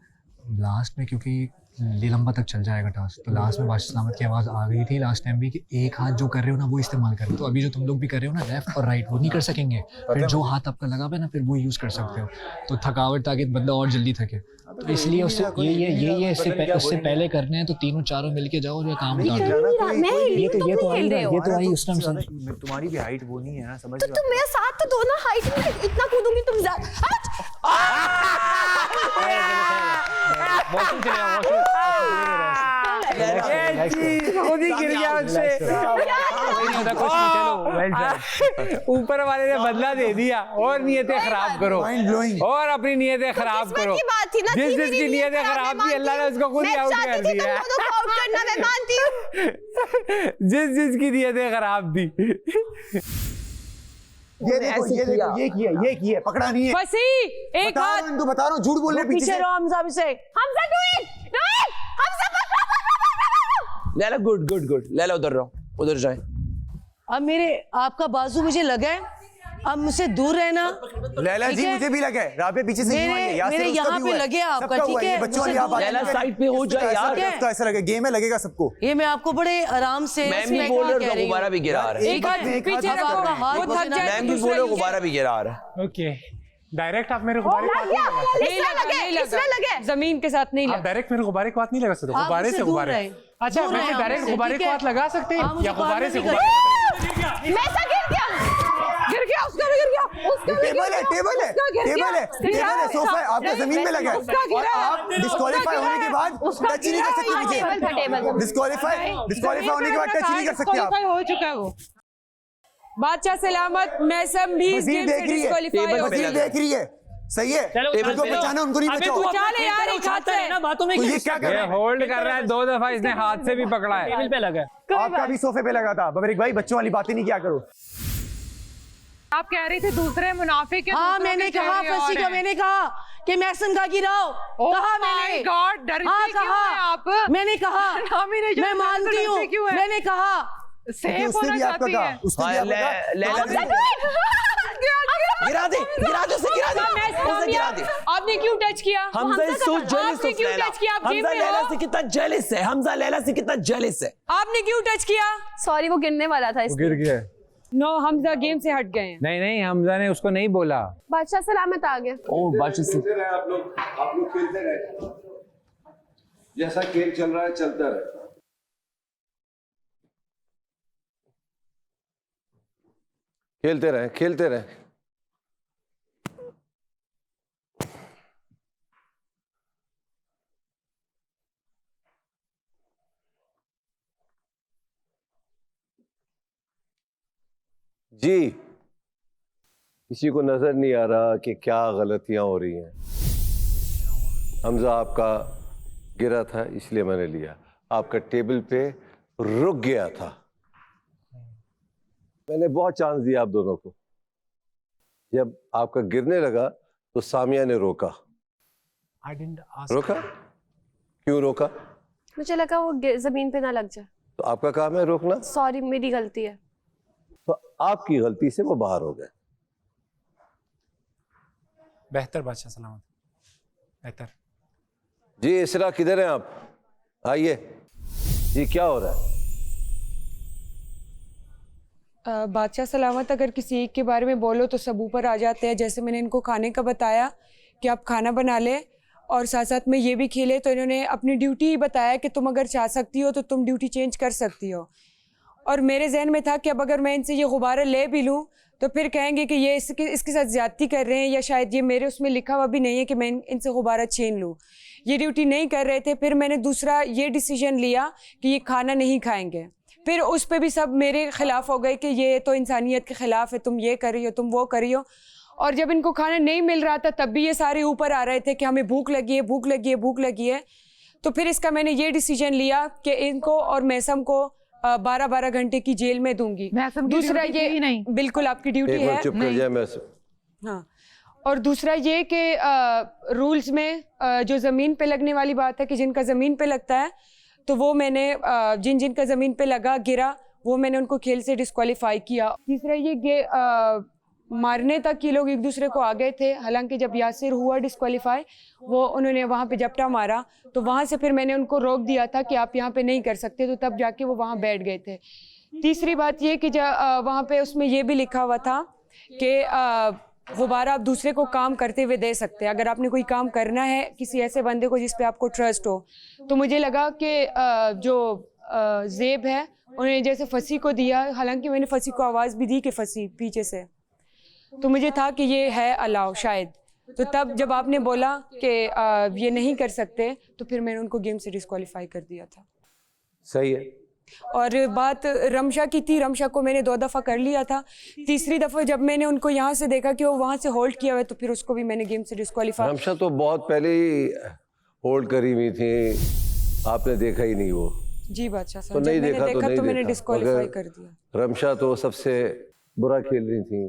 लास्ट में क्योंकि लंबा तक चल जाएगा टास्क, तो लास्ट में बादशाह सलामत की आवाज़ आ गई थी लास्ट टाइम भी कि एक हाथ जो कर रहे हो ना वो इस्तेमाल करें। तो अभी जो तुम लोग भी कर रहे हो ना लेफ्ट और राइट, वो नहीं कर सकेंगे। फिर जो हाथ आपका लगा हुआ है ना, फिर वो यूज़ कर सकते हो, तो थकावट ताकि बंदा और जल्दी थके। तो इसलिए उससे ये उससे पहले करने हैं, तो तीनों चारों मिलके जाओ जो काम उतार दो। ये तो आई उस टाइम। तुम्हारी भी हाइट वो नहीं है ना, समझ। तो तुम मेरे साथ तो दोनों हाइट में इतना कूदूंगी तुम ऊपर वाले ने बदला दे दिया और नियतें खराब करो, और अपनी नियतें खराब करो। जिस जिसकी नियतें खराब थी अल्लाह ने उसको खुद ही आउट कर दिया। जिस जिसकी नियतें खराब थी। ये देखो, ये किया, पकड़ा नहीं है। फंसी एक हाथ। इनको बता रहा हूँ, झूठ बोल रहे पीछे रहो हमजा से। Hamza do it, Hamza Laila good, Laila उधर रहो, उधर जाए। अब आपका बाजू मुझे लगा है, अब मुझसे दूर रहना। लैला जी मुझे भी लगा है, रात पे पीछे से मेरे यहाँ पे लगे आपका, ठीक है? बच्चों वाली आप लैला साइड पे हो जाए यार। तो ऐसा लगे गेम में लगेगा सबको। ये मैं आपको बड़े आराम से मैं भी बोल रहा हूँ, गुब्बारा भी गिरा रहा है। एक हाथ पीछे रखो, वो थक जाए। मैं भी बोल रहा हूँ, गुब्बारा भी गिरा रहा है। ओके, डायरेक्ट आप मेरे गुब्बारे को हाथ नहीं लगा, जमीन के साथ नहीं लगा। आप डायरेक्ट मेरे गुब्बारे को हाथ नहीं लगा सकते, गुब्बारे से गुब्बारे। अच्छा, वैसे डायरेक्ट गुब्बारे को हाथ लगा सकते हैं या गुब्बारे से गुब्बारे? गिर गया, उसका भी गिर गया, उसका भी टेबल है, सोफा है, आपका जमीन में लगा है। आप डिस्क्वालीफाई होने के बाद टच नहीं कर सकते मुझे। डिस्क्वालीफाई होने के बाद टच नहीं कर सकते आप। हो चुका है वो। बादशाह सलामत, मैसम भी इस गेम से डिस्क्वालीफाई हो गई। देख रही है, सही है। इनको बचाना, उनको नहीं बचाओ। बचा ले यार, एक हाथ से ना बातों में। ये क्या कर रहा है? होल्ड कर रहा है, 2 दफा इसने हाथ से भी पकड़ा है। टेबल पे लगा। आपका भी सोफे पे लगा था। बबरीक भाई, बच्चों वाली बातें नहीं क्या करो। आप कह रही थी दूसरे मुनाफिक के। हाँ, मैंने कहा फंसी का, मैंने कहा कि मैसन का गिराओ, कहा मैंने। गॉड, डरती क्यों हैं आप? मैंने कहा, मैं मानती हूँ, मैंने कहा सेफ होना चाहती है। गिरा दे उसे, गिरा दे। आपने क्यों टच किया? हमजा is so jealous आपने of क्यों लैला। टच किया? आप गेम हमजा में लैला हो? से कितना जेलस है, हमजा लैला से कितना जेलस है। आपने क्यों टच किया? सॉरी वो गिरने वाला था गिर गया। नो, हमजा गेम से हट गए हैं। नहीं हमजा ने उसको नहीं बोला। बादशाह सलामत आ गया। ओ बादशाह खेलते रहे आप लोग खेलते रहे, जैसा खेल चल रहा है चलता रहे। खेलते रहे। जी, किसी को नजर नहीं आ रहा कि क्या गलतियां हो रही हैं। हमजा आपका गिरा था इसलिए मैंने लिया, आपका टेबल पे रुक गया था। मैंने बहुत चांस दिया आप दोनों को। जब आपका गिरने लगा तो सामिया ने रोका। रोका? क्यों रोका? मुझे लगा वो जमीन पे ना लग जाए। तो आपका काम है रोकना। सॉरी मेरी गलती है। तो आपकी गलती से वो बाहर हो गए। बेहतर बादशाह सलामत, बेहतर। जी इसरा किधर हैं आप? आइए। जी क्या हो रहा है? बादशाह सलामत, अगर किसी एक के बारे में बोलो तो सब ऊपर आ जाते हैं। जैसे मैंने इनको खाने का बताया कि आप खाना बना ले और साथ साथ में ये भी खेले, तो इन्होंने अपनी ड्यूटी ही बताया कि तुम अगर चाह सकती हो तो तुम ड्यूटी चेंज कर सकती हो। और मेरे जहन में था कि अब अगर मैं इनसे ये गुब्बारा ले भी लूँ तो फिर कहेंगे कि ये इसके साथ ज़्यादती कर रहे हैं, या शायद ये मेरे उसमें लिखा हुआ भी नहीं है कि मैं इनसे गुब्बारा छीन लूँ। ये ड्यूटी नहीं कर रहे थे। फिर मैंने दूसरा ये डिसीजन लिया कि ये खाना नहीं खाएंगे। फिर उस पर भी सब मेरे ख़िलाफ़ हो गए कि ये तो इंसानियत के ख़िलाफ़ है, तुम ये कर रही हो, तुम वो कर रही हो। और जब इनको खाना नहीं मिल रहा था तब भी ये सारे ऊपर आ रहे थे कि हमें भूख लगी है, भूख लगी है, भूख लगी है। तो फिर इसका मैंने ये डिसीजन लिया कि इनको और मैसम को 12-12 घंटे की जेल में दूंगी। दूसरा ये नहीं, बिल्कुल आपकी ड्यूटी है। चुप कर जाए मैसम। हाँ, और दूसरा ये कि रूल्स में जो ज़मीन पे लगने वाली बात है कि जिनका ज़मीन पे लगता है तो वो मैंने जिनका ज़मीन पे लगा गिरा वो मैंने उनको खेल से डिस्क्वालीफाई किया। तीसरा ये मारने तक ये लोग एक दूसरे को आ गए थे। हालांकि जब यासिर हुआ डिस्क्वालीफाई, वो उन्होंने वहाँ पे जपटा मारा तो वहाँ से फिर मैंने उनको रोक दिया था कि आप यहाँ पे नहीं कर सकते, तो तब जाके वो वहाँ बैठ गए थे। तीसरी बात ये कि वहाँ पे उसमें ये भी लिखा हुआ था कि गुब्बारा आप दूसरे को काम करते हुए दे सकते हैं। अगर आपने कोई काम करना है किसी ऐसे बंदे को जिस पे आपको ट्रस्ट हो, तो मुझे लगा कि जो ज़ेब है उन्होंने जैसे फसी को दिया, हालांकि मैंने फसी को आवाज़ भी दी कि फसी पीछे से, तो मुझे था कि ये है अलाउ शायद। तो तब जब आपने बोला कि ये नहीं कर सकते तो फिर मैंने उनको गेम से डिस्क्वालीफाई कर दिया था। सही है। और बात रमशा की थी, रमशा को मैंने 2 दफ़ा कर लिया था। तीसरी दफ़ा जब मैंने उनको यहाँ से देखा कि वो वहाँ से होल्ड किया हुआ है तो फिर उसको भी मैंने गेम से डिस्क्वालीफाई। रमशा तो बहुत पहले ही होल्ड करी हुई थी, आपने देखा ही नहीं वो। जी बादशाह साहब, तो नहीं देखा तो मैंने डिस्क्वालीफाई कर दिया। रमशा तो सबसे बुरा खेल रही थी,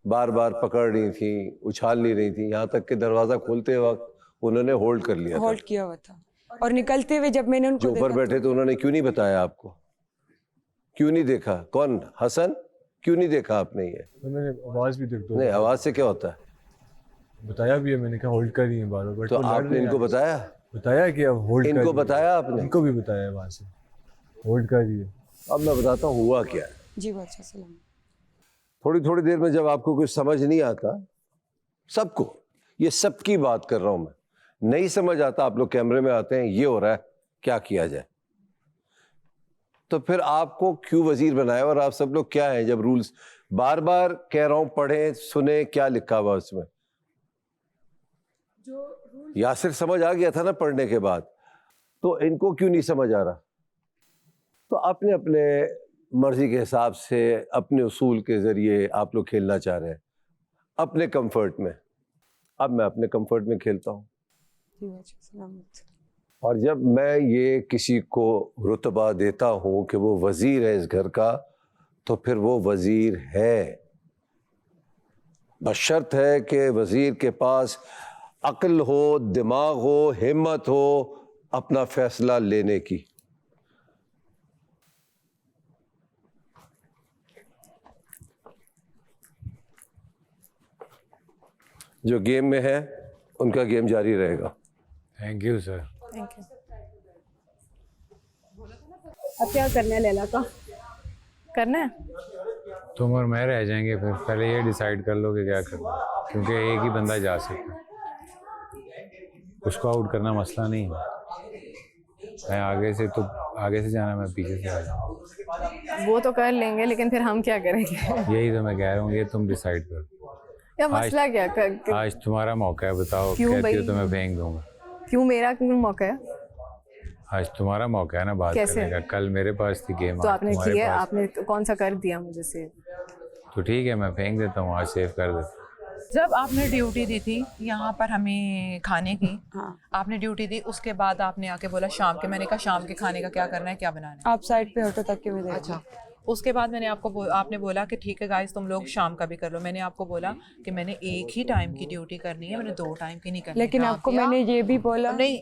बार बार पकड़ रही थी, उछाल नहीं रही थी, यहाँ तक कि दरवाजा खोलते वक्त उन्होंने होल्ड कर लिया था। होल्ड किया हुआ था। और निकलते हुए जब मैंने उनको ऊपर बैठे तो उन्होंने क्यों नहीं बताया आपको? क्यों नहीं देखा? कौन? हसन, क्यों नहीं देखा आपने ये? मैंने आवाज भी देख दो। नहीं, आवाज से क्या होता है? बताया भी है मैंने, कहा होल्ड कर रही है बार बार। तो आपने इनको बताया? बताया कि अब होल्ड कर, इनको बताया आपने? इनको भी बताया वहां से होल्ड कर रही है। अब मैं बताता हूँ हुआ क्या है। जी बादशाह सलाम। थोड़ी थोड़ी देर में जब आपको कुछ समझ नहीं आता, सबको, ये सबकी बात कर रहा हूं मैं, नहीं समझ आता, आप लोग कैमरे में आते हैं, ये हो रहा है, क्या किया जाए? तो फिर आपको क्यों वजीर बनाया? और आप सब लोग क्या हैं जब रूल्स बार बार कह रहा हूं पढ़ें, सुने, क्या लिखा हुआ उसमें? यासिर समझ आ गया था ना पढ़ने के बाद, तो इनको क्यों नहीं समझ आ रहा? तो अपने अपने मर्जी के हिसाब से, अपने उसूल के ज़रिए आप लोग खेलना चाह रहे हैं, अपने कंफर्ट में। अब मैं अपने कंफर्ट में खेलता हूँ। और जब मैं ये किसी को रुतबा देता हूँ कि वो वज़ीर है इस घर का, तो फिर वो वज़ीर है। बशर्त है कि वज़ीर के पास अक्ल हो, दिमाग हो, हिम्मत हो अपना फैसला लेने की। जो गेम में है उनका गेम जारी रहेगा। Thank you sir. Thank you. अब क्या करना है लैला का? करना है? तुम और मैं रह जाएंगे फिर। पहले ये डिसाइड कर लो कि क्या करना, क्योंकि एक ही बंदा जा सकता है। उसको आउट करना मसला नहीं है। मैं आगे से जाना, मैं पीछे से आ जाऊँ। वो तो कर लेंगे, लेकिन फिर हम क्या करेंगे? यही तो मैं कह रहा हूँ, ये तुम डिसाइड करो। क्या मसला क्या आज तुम्हारा मौका है, बताओ। क्यों कहती भाई? हो तो मैं फेंक दूंगा। क्यों मेरा क्यों मौका है? आज तुम्हारा मौका है ना बात करने का। कल मेरे पास थी गेम, तो आपने किया, आपने तो कौन सा कर दिया मुझे से? तो ठीक है, मैं फेंक देता हूँ, आज सेव कर देता हूँ। जब आपने ड्यूटी दी थी यहाँ पर हमें खाने की, आपने ड्यूटी दी, उसके बाद आपने आके बोला शाम के, मैंने कहा शाम के खाने का क्या करना है, क्या बनाना है? आप साइड पे हटो तक के मैं अच्छा, उसके बाद मैंने आपने बोला कि ठीक है गाइस तुम लोग शाम का भी कर लो। मैंने आपको बोला कि मैंने एक ही टाइम की ड्यूटी करनी है, मैंने 2 टाइम की नहीं करनी। लेकिन आपको मैंने ये भी बोला नहीं,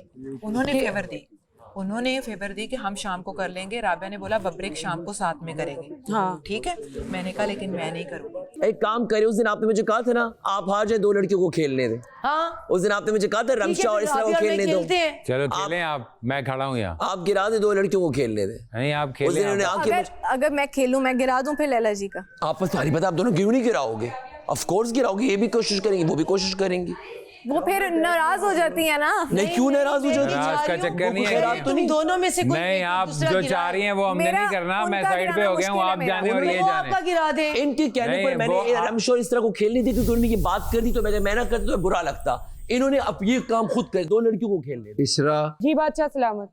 उन्होंने फेवर दी कि हम शाम को कर लेंगे। राबिया ने बोला बब्रिक शाम को साथ में करेंगे। हाँ ठीक है, मैंने कहा लेकिन मैं नहीं करूँगी। एक काम करे, उस दिन आपने मुझे कहा था ना आप हार जाए 2 लड़कियों को खेलने दे। हाँ, उस दिन आपने मुझे कहा था रमशा और इसरा को खेलने दो। चलो खेलें आप, मैं खड़ा हूँ यहाँ। आप गिरा दे 2 लड़कियों को खेलने दे। नहीं आप खेलें। अगर मैं खेलूं, मैं गिरा दूं फिर लैला जी का? आपस तुम्हारी पता, आप दोनों क्यों नहीं गिराओगे? ऑफ कोर्स गिराओगे, ये भी कोशिश करेंगी, वो भी कोशिश करेंगी। वो फिर नाराज हो जाती है ना। नहीं, क्यों नाराज हो जाती है? नाराज का चक्कर नहीं है। तुम दोनों में से कोई नहीं, आप जो चाह रही हैं वो हमने नहीं करना। मैं साइड पे हो गया हूँ, आप जाने और ये जाने। आपका गिरा दे। इनके कहने पर मैंने रमशा और इसरा को खेलने दी, क्योंकि उन्होंने ये बात कर दी तो मैं ना करता तो बुरा लगता। इन्होंने अब ये काम खुद कर, 2 लड़कियों को खेलने दी। इसरा जी बादशाह सलामत।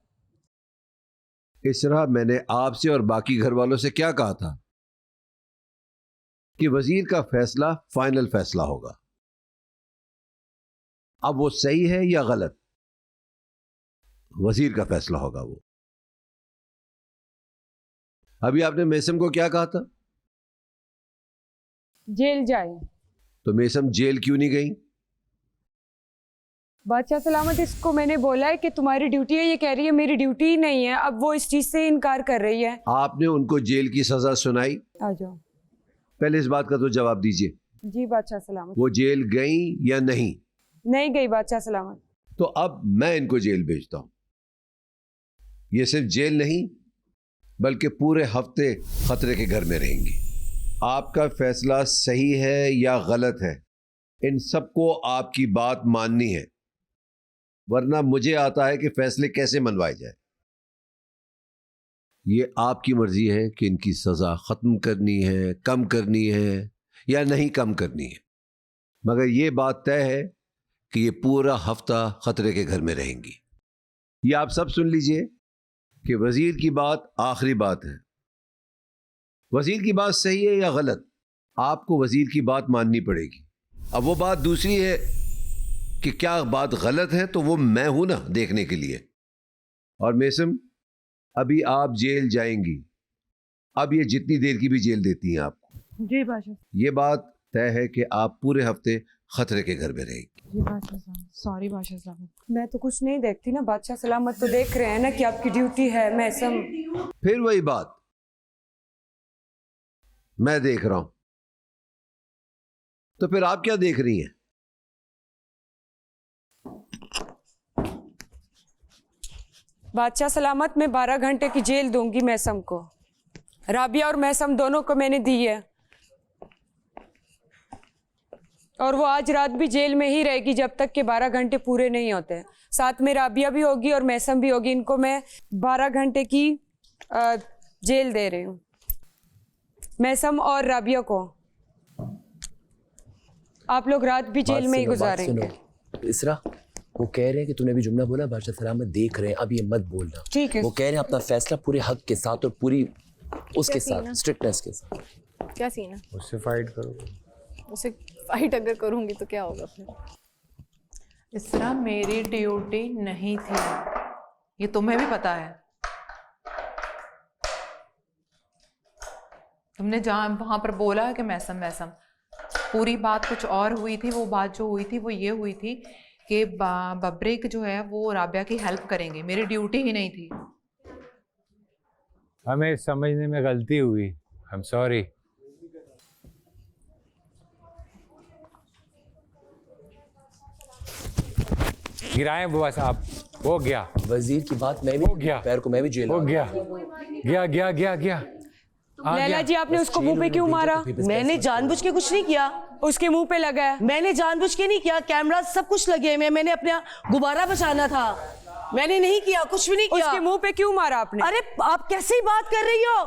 इसरा, मैंने आपसे और बाकी घर वालों से क्या कहा था कि वजीर का फैसला फाइनल फैसला होगा। अब वो सही है या गलत, वजीर का फैसला होगा वो। अभी आपने मेसम को क्या कहा था? जेल जाए। तो मेसम जेल क्यों नहीं गई? बादशाह सलामत, इसको मैंने बोला है कि तुम्हारी ड्यूटी है, ये कह रही है मेरी ड्यूटी ही नहीं है। अब वो इस चीज से इनकार कर रही है। आपने उनको जेल की सजा सुनाई? आ जाओ, पहले इस बात का तो जवाब दीजिए। जी बादशाह सलामत। वो जेल गई या नहीं? नहीं गई बादशाह सलामत। तो अब मैं इनको जेल भेजता हूं। ये सिर्फ जेल नहीं बल्कि पूरे हफ्ते खतरे के घर में रहेंगी। आपका फैसला सही है या गलत है, इन सबको आपकी बात माननी है, वरना मुझे आता है कि फैसले कैसे मनवाए जाए। ये आपकी मर्जी है कि इनकी सजा खत्म करनी है, कम करनी है या नहीं कम करनी है, मगर ये बात तय है कि ये पूरा हफ्ता खतरे के घर में रहेंगी। ये आप सब सुन लीजिए कि वजीर की बात आखिरी बात है। वजीर की बात सही है या गलत, आपको वजीर की बात माननी पड़ेगी। अब वो बात दूसरी है कि क्या बात गलत है, तो वो मैं हूं ना देखने के लिए। और मेसम, अभी आप जेल जाएंगी। अब ये जितनी देर की भी जेल देती हैं आपको। जी बादशाह। ये बात तय है कि आप पूरे हफ्ते खतरे के घर में रहेंगी। जी बादशाह सलामत। सॉरी बादशाह सलामत। मैं तो कुछ नहीं देखती ना बादशाह सलामत, तो देख रहे हैं ना कि आपकी ड्यूटी है। मैं फिर वही बात मैं देख रहा हूं, तो फिर आप क्या देख रही हैं? बादशाह सलामत, मैं 12 घंटे की जेल दूंगी मैसम को। राबिया और मैसम दोनों को मैंने दी है, और वो आज रात भी जेल में ही रहेगी जब तक कि 12 घंटे पूरे नहीं होते। साथ में राबिया भी होगी और मैसम भी होगी। इनको मैं 12 घंटे की जेल दे रही हूँ, मैसम और राबिया को। आप लोग रात भी जेल में ही गुजारेंगे। इसरा, वो कह रहे हैं कि तूने भी जुमला बोला बादशाह सलामत देख रहे हैं, अब ये मत बोलना। ठीक है। वो कह रहे हैं अपना फैसला पूरे हक के साथ और पूरी उसके साथ स्ट्रिक्टनेस के साथ। क्या सीन है? उससे फाइट करो। उससे फाइट अगर करूंगी तो क्या होगा फिर? इस तरह मेरी ड्यूटी नहीं थी, ये तुम्हें भी पता है। तुमने जहाँ वहां पर बोला कि मैसम मैसम, पूरी बात कुछ और हुई थी। वो बात जो हुई थी वो ये हुई थी कि बब्रिक जो है वो राबिया की हेल्प करेंगे। मेरी ड्यूटी ही नहीं थी। हमें समझने में गलती हुई, आई एम सॉरी। गिराएं बस आप। हो गया वजीर की बात मैं भी हो गया, पैर को मैं भी जेल हो गया गया गया गया गया। लैला जी आपने उसको मुंह पे क्यों मारा? मैंने जानबूझ के कुछ नहीं किया, उसके मुंह पे लगा है। मैंने जानबूझ के नहीं किया, कैमरा सब कुछ लगे हैं, मैंने अपना गुब्बारा बचाना था, मैंने नहीं किया, कुछ भी नहीं किया। उसके मुंह पे क्यों मारा आपने? अरे आप कैसी बात कर रही हो?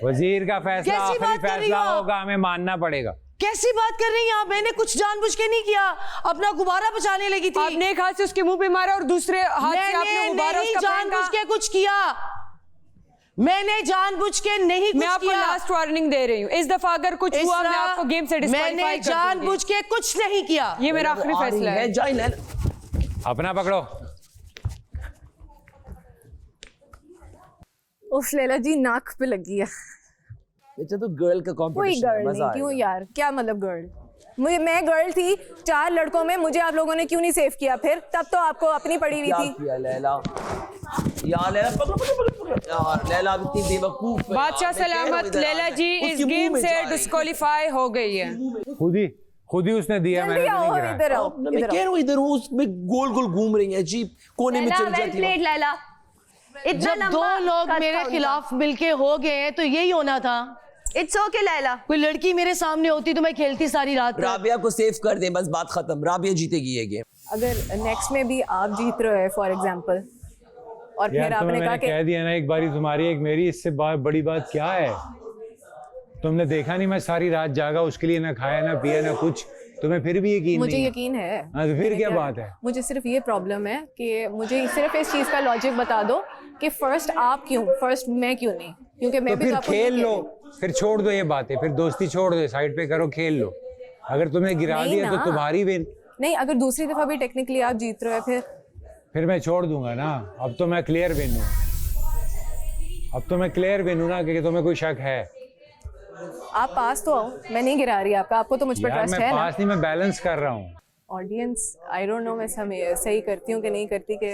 वजीर का फैसला कैसी आखिरी बात कर रही फैसला हो? होगा, हमें मानना पड़ेगा। कैसी बात कर रही हैं आप? मैंने कुछ जानबूझ के नहीं किया, अपना गुब्बारा बचाने लगी थी। आपने एक हाथ से उसके मुंह पे मारा और दूसरे हाथ से आपने गुब्बारा उसका जानबूझ के कुछ किया, मैंने जानबूझ के नहीं कुछ मैं आपको किया। लास्ट वार्निंग दे रही हूँ, इस दफा अगर कुछ हुआ मैं आपको गेम से डिस्क्वालीफाई कर मैंने दूंगी। जानबूझ के कुछ नहीं किया, ये मेरा आखिरी फैसला है। अपना पकड़ो। उफ लैला जी नाक पे लगी है। बेटा तो गर्ल का कोई कंपटीशन गर्ल नहीं, क्यों यार, क्या मतलब गर्ल? मैं गर्ल थी, 4 लड़कों में मुझे आप लोगों ने क्यों नहीं सेव किया? फिर तब तो आपको अपनी पड़ी हुई थी। किया लैला यार, लैला पकड़ यार, लैला इतनी बेवकूफ है। बादशाह सलामत, लैला जी इस गेम से डिस्क्वालीफाई हो गई है। खुद ही उसने दिया, मैंने तो नहीं गिराया। इधर आओ, मैं कह रहा हूँ इधर हूँ, उसमें गोल गोल घूम रही है, अजीब कोने में चल जाती है। लैला जब 2 लोग मेरे खिलाफ मिलके हो गए हैं तो यही होना था। It's okay Laila. कोई लड़की मेरे सामने होती तो मैं खेलती सारी रात। राबिया को सेव कर दें, बस बात खत्म, राबिया जीतेगी ये गेम। अगर नेक्स्ट में भी आप जीत रहे हो फॉर एग्जांपल, और फिर आपने कहा कि कह दिया ना, एक बारी तुम्हारी एक मेरी, इससे बड़ी बात क्या है? तुमने देखा नहीं मैं सारी रात जागा उसके लिए, ना खाया ना पिया ना कुछ, तुम्हें फिर भी यकीन मुझे नहीं? यकीन है। हाँ, तो फिर क्या बात है? मुझे सिर्फ ये प्रॉब्लम है कि मुझे सिर्फ इस चीज का लॉजिक बता दो कि फर्स्ट आप क्यों, फर्स्ट मैं क्यों नहीं? क्योंकि मैं तो भी फिर तो आपको खेल नहीं लो, कहती। फिर छोड़ दो ये बातें, फिर दोस्ती छोड़ दो, साइड पे करो, खेल लो। अगर तुमने गिरा नहीं दिया तो ना। तुम्हारी विन। नहीं, अगर दूसरी दफा भी टेक्निकली आप जीत रहे हो फिर मैं छोड़ दूंगा ना। अब तो मैं क्लियर विन हूँ, अब तो मैं क्लियर विन हूँ ना, कि तुम्हें कोई शक है। आप पास तो आओ, मैं नहीं गिरा रही आपका, आपको तो मुझ पर यार ट्रस्ट मैं है ना। पास नहीं, मैं बैलेंस कर रहा हूँ। ऑडियंस आई डोंट नो मैं सही करती हूँ कि नहीं करती कि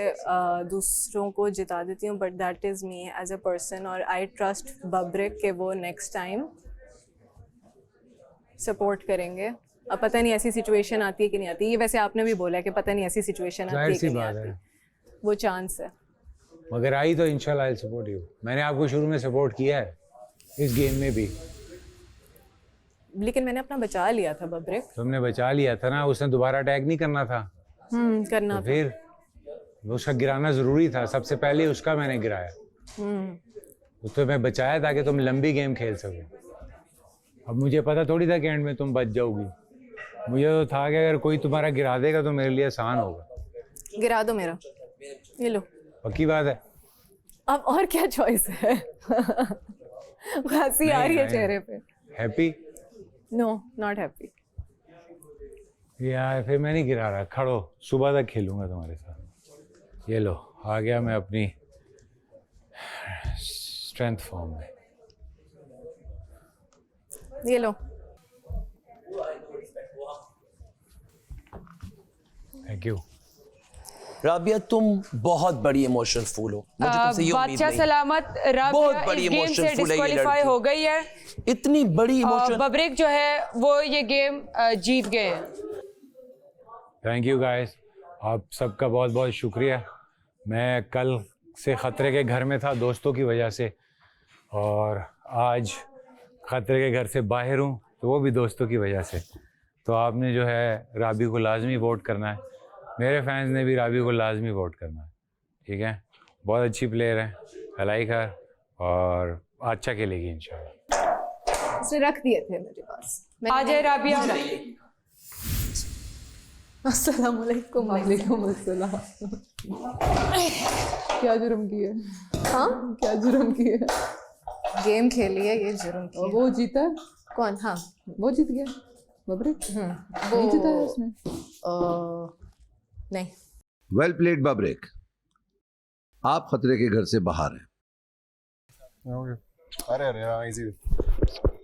दूसरों को जिता देती हूँ, but that is me as a person, और आई ट्रस्ट बब्रिक कि वो नेक्स्ट टाइम सपोर्ट करेंगे। अब पता नहीं ऐसी सिचुएशन आती है कि नहीं आती, ये वैसे आपने भी बोला है कि पता नहीं ऐसी सिचुएशन आती है कि नहीं आती, वो चांस है। मगर आई तो इंशाल्लाह आई सपोर्ट यू। मैंने आपको शुरू में सपोर्ट किया है इस गेम में भी, लेकिन मैंने अपना बचा लिया था बब्रिक। तुमने बचा लिया था ना, उसने दोबारा अटैक नहीं करना था। करना तो फिर उसका गिराना जरूरी था, सबसे पहले उसका मैंने गिराया, तो मैं बचाया ताकि तुम लंबी गेम खेल सको। अब मुझे पता थोड़ी था कि एंड में तुम बच जाओगी, मुझे तो था कि अगर कोई तुम्हारा गिरा देगा तो मेरे लिए आसान होगा। गिरा दो मेरा, ये लो। पक्की बात है। अब और क्या चॉइस है? हंसी आ रही है चेहरे पे। हैप्पी? No, not happy. यार फिर मैं नहीं गिरा रहा, खड़ो, सुबह तक खेलूंगा तुम्हारे साथ। ये लो, आ गया मैं अपनी स्ट्रेंथ फॉर्म में। ये लो। Thank you. राबिया तुम बहुत बड़ी इमोशनल फूल हो, मुझे तुमसे ये उम्मीद बादशाह नहीं। सलामत, बहुत राबिया बड़ी इस गेम इमोशनल से फूल है ये डिस्क्वालीफाई लड़की। हो गई है। इतनी बड़ी इमोशन। बब्रिक जो है वो ये गेम जीत गए हैं। थैंक यू गाइस, आप सबका बहुत बहुत शुक्रिया। मैं कल से ख़तरे के घर में था दोस्तों की वजह से, और आज ख़तरे के घर से बाहर हूँ तो वो भी दोस्तों की वजह से। तो आपने जो है राबी को लाजमी वोट करना है, मेरे फैंस ने भी राबी को लाजमी वोट करना है, ठीक है? बहुत अच्छी प्लेयर है, भलाई कर, और अच्छा खेलेगी इंशाल्लाह। उसे रख दिए थे मेरे पास। आ जाए राबिया। अस्सलाम वालेकुम। वालेकुम अस्सलाम। क्या जुर्म किया? हाँ, क्या जुर्म किया? गेम खेली है, ये जुर्म किया। वो जीता है? कौन? हाँ, वो जीत गया बब्रिक। नहीं जीता है उसने? नहीं। वेल प्लेड बब्रिक, आप खतरे के घर से बाहर हैं। अरे अरे हाँ, इजी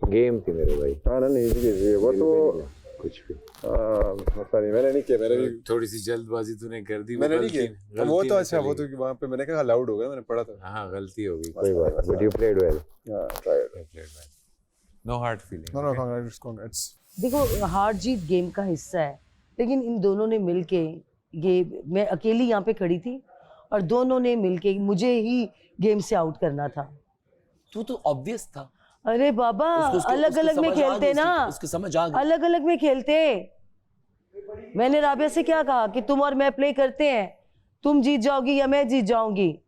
गेम थी मेरे भाई। हाँ ना, नहीं इजी वो तो कुछ भी पता नहीं, मैंने नहीं किया, मैंने भी थोड़ी सी जल्दबाजी तूने कर दी। मैंने नहीं किया वो तो। अच्छा वो तो वहाँ पे मैंने कहा लाउड हो गया, मैंने पढ़ा था। हाँ गलती हो गई, कोई बात नहीं, but you played well. No hard feeling. No congrats. देखो हार जीत गेम का हिस्सा है, लेकिन इन दोनों ने मिलके ये मैं अकेली यहाँ पे खड़ी थी और दोनों ने मिलके मुझे ही गेम से आउट करना था। तो ऑब्वियस था। अरे बाबा अलग अलग में खेलते ना, उसकी समझ आ गई। अलग अलग में खेलते। मैंने राबिया से क्या कहा कि तुम और मैं प्ले करते हैं, तुम जीत जाओगी या मैं जीत जाऊंगी।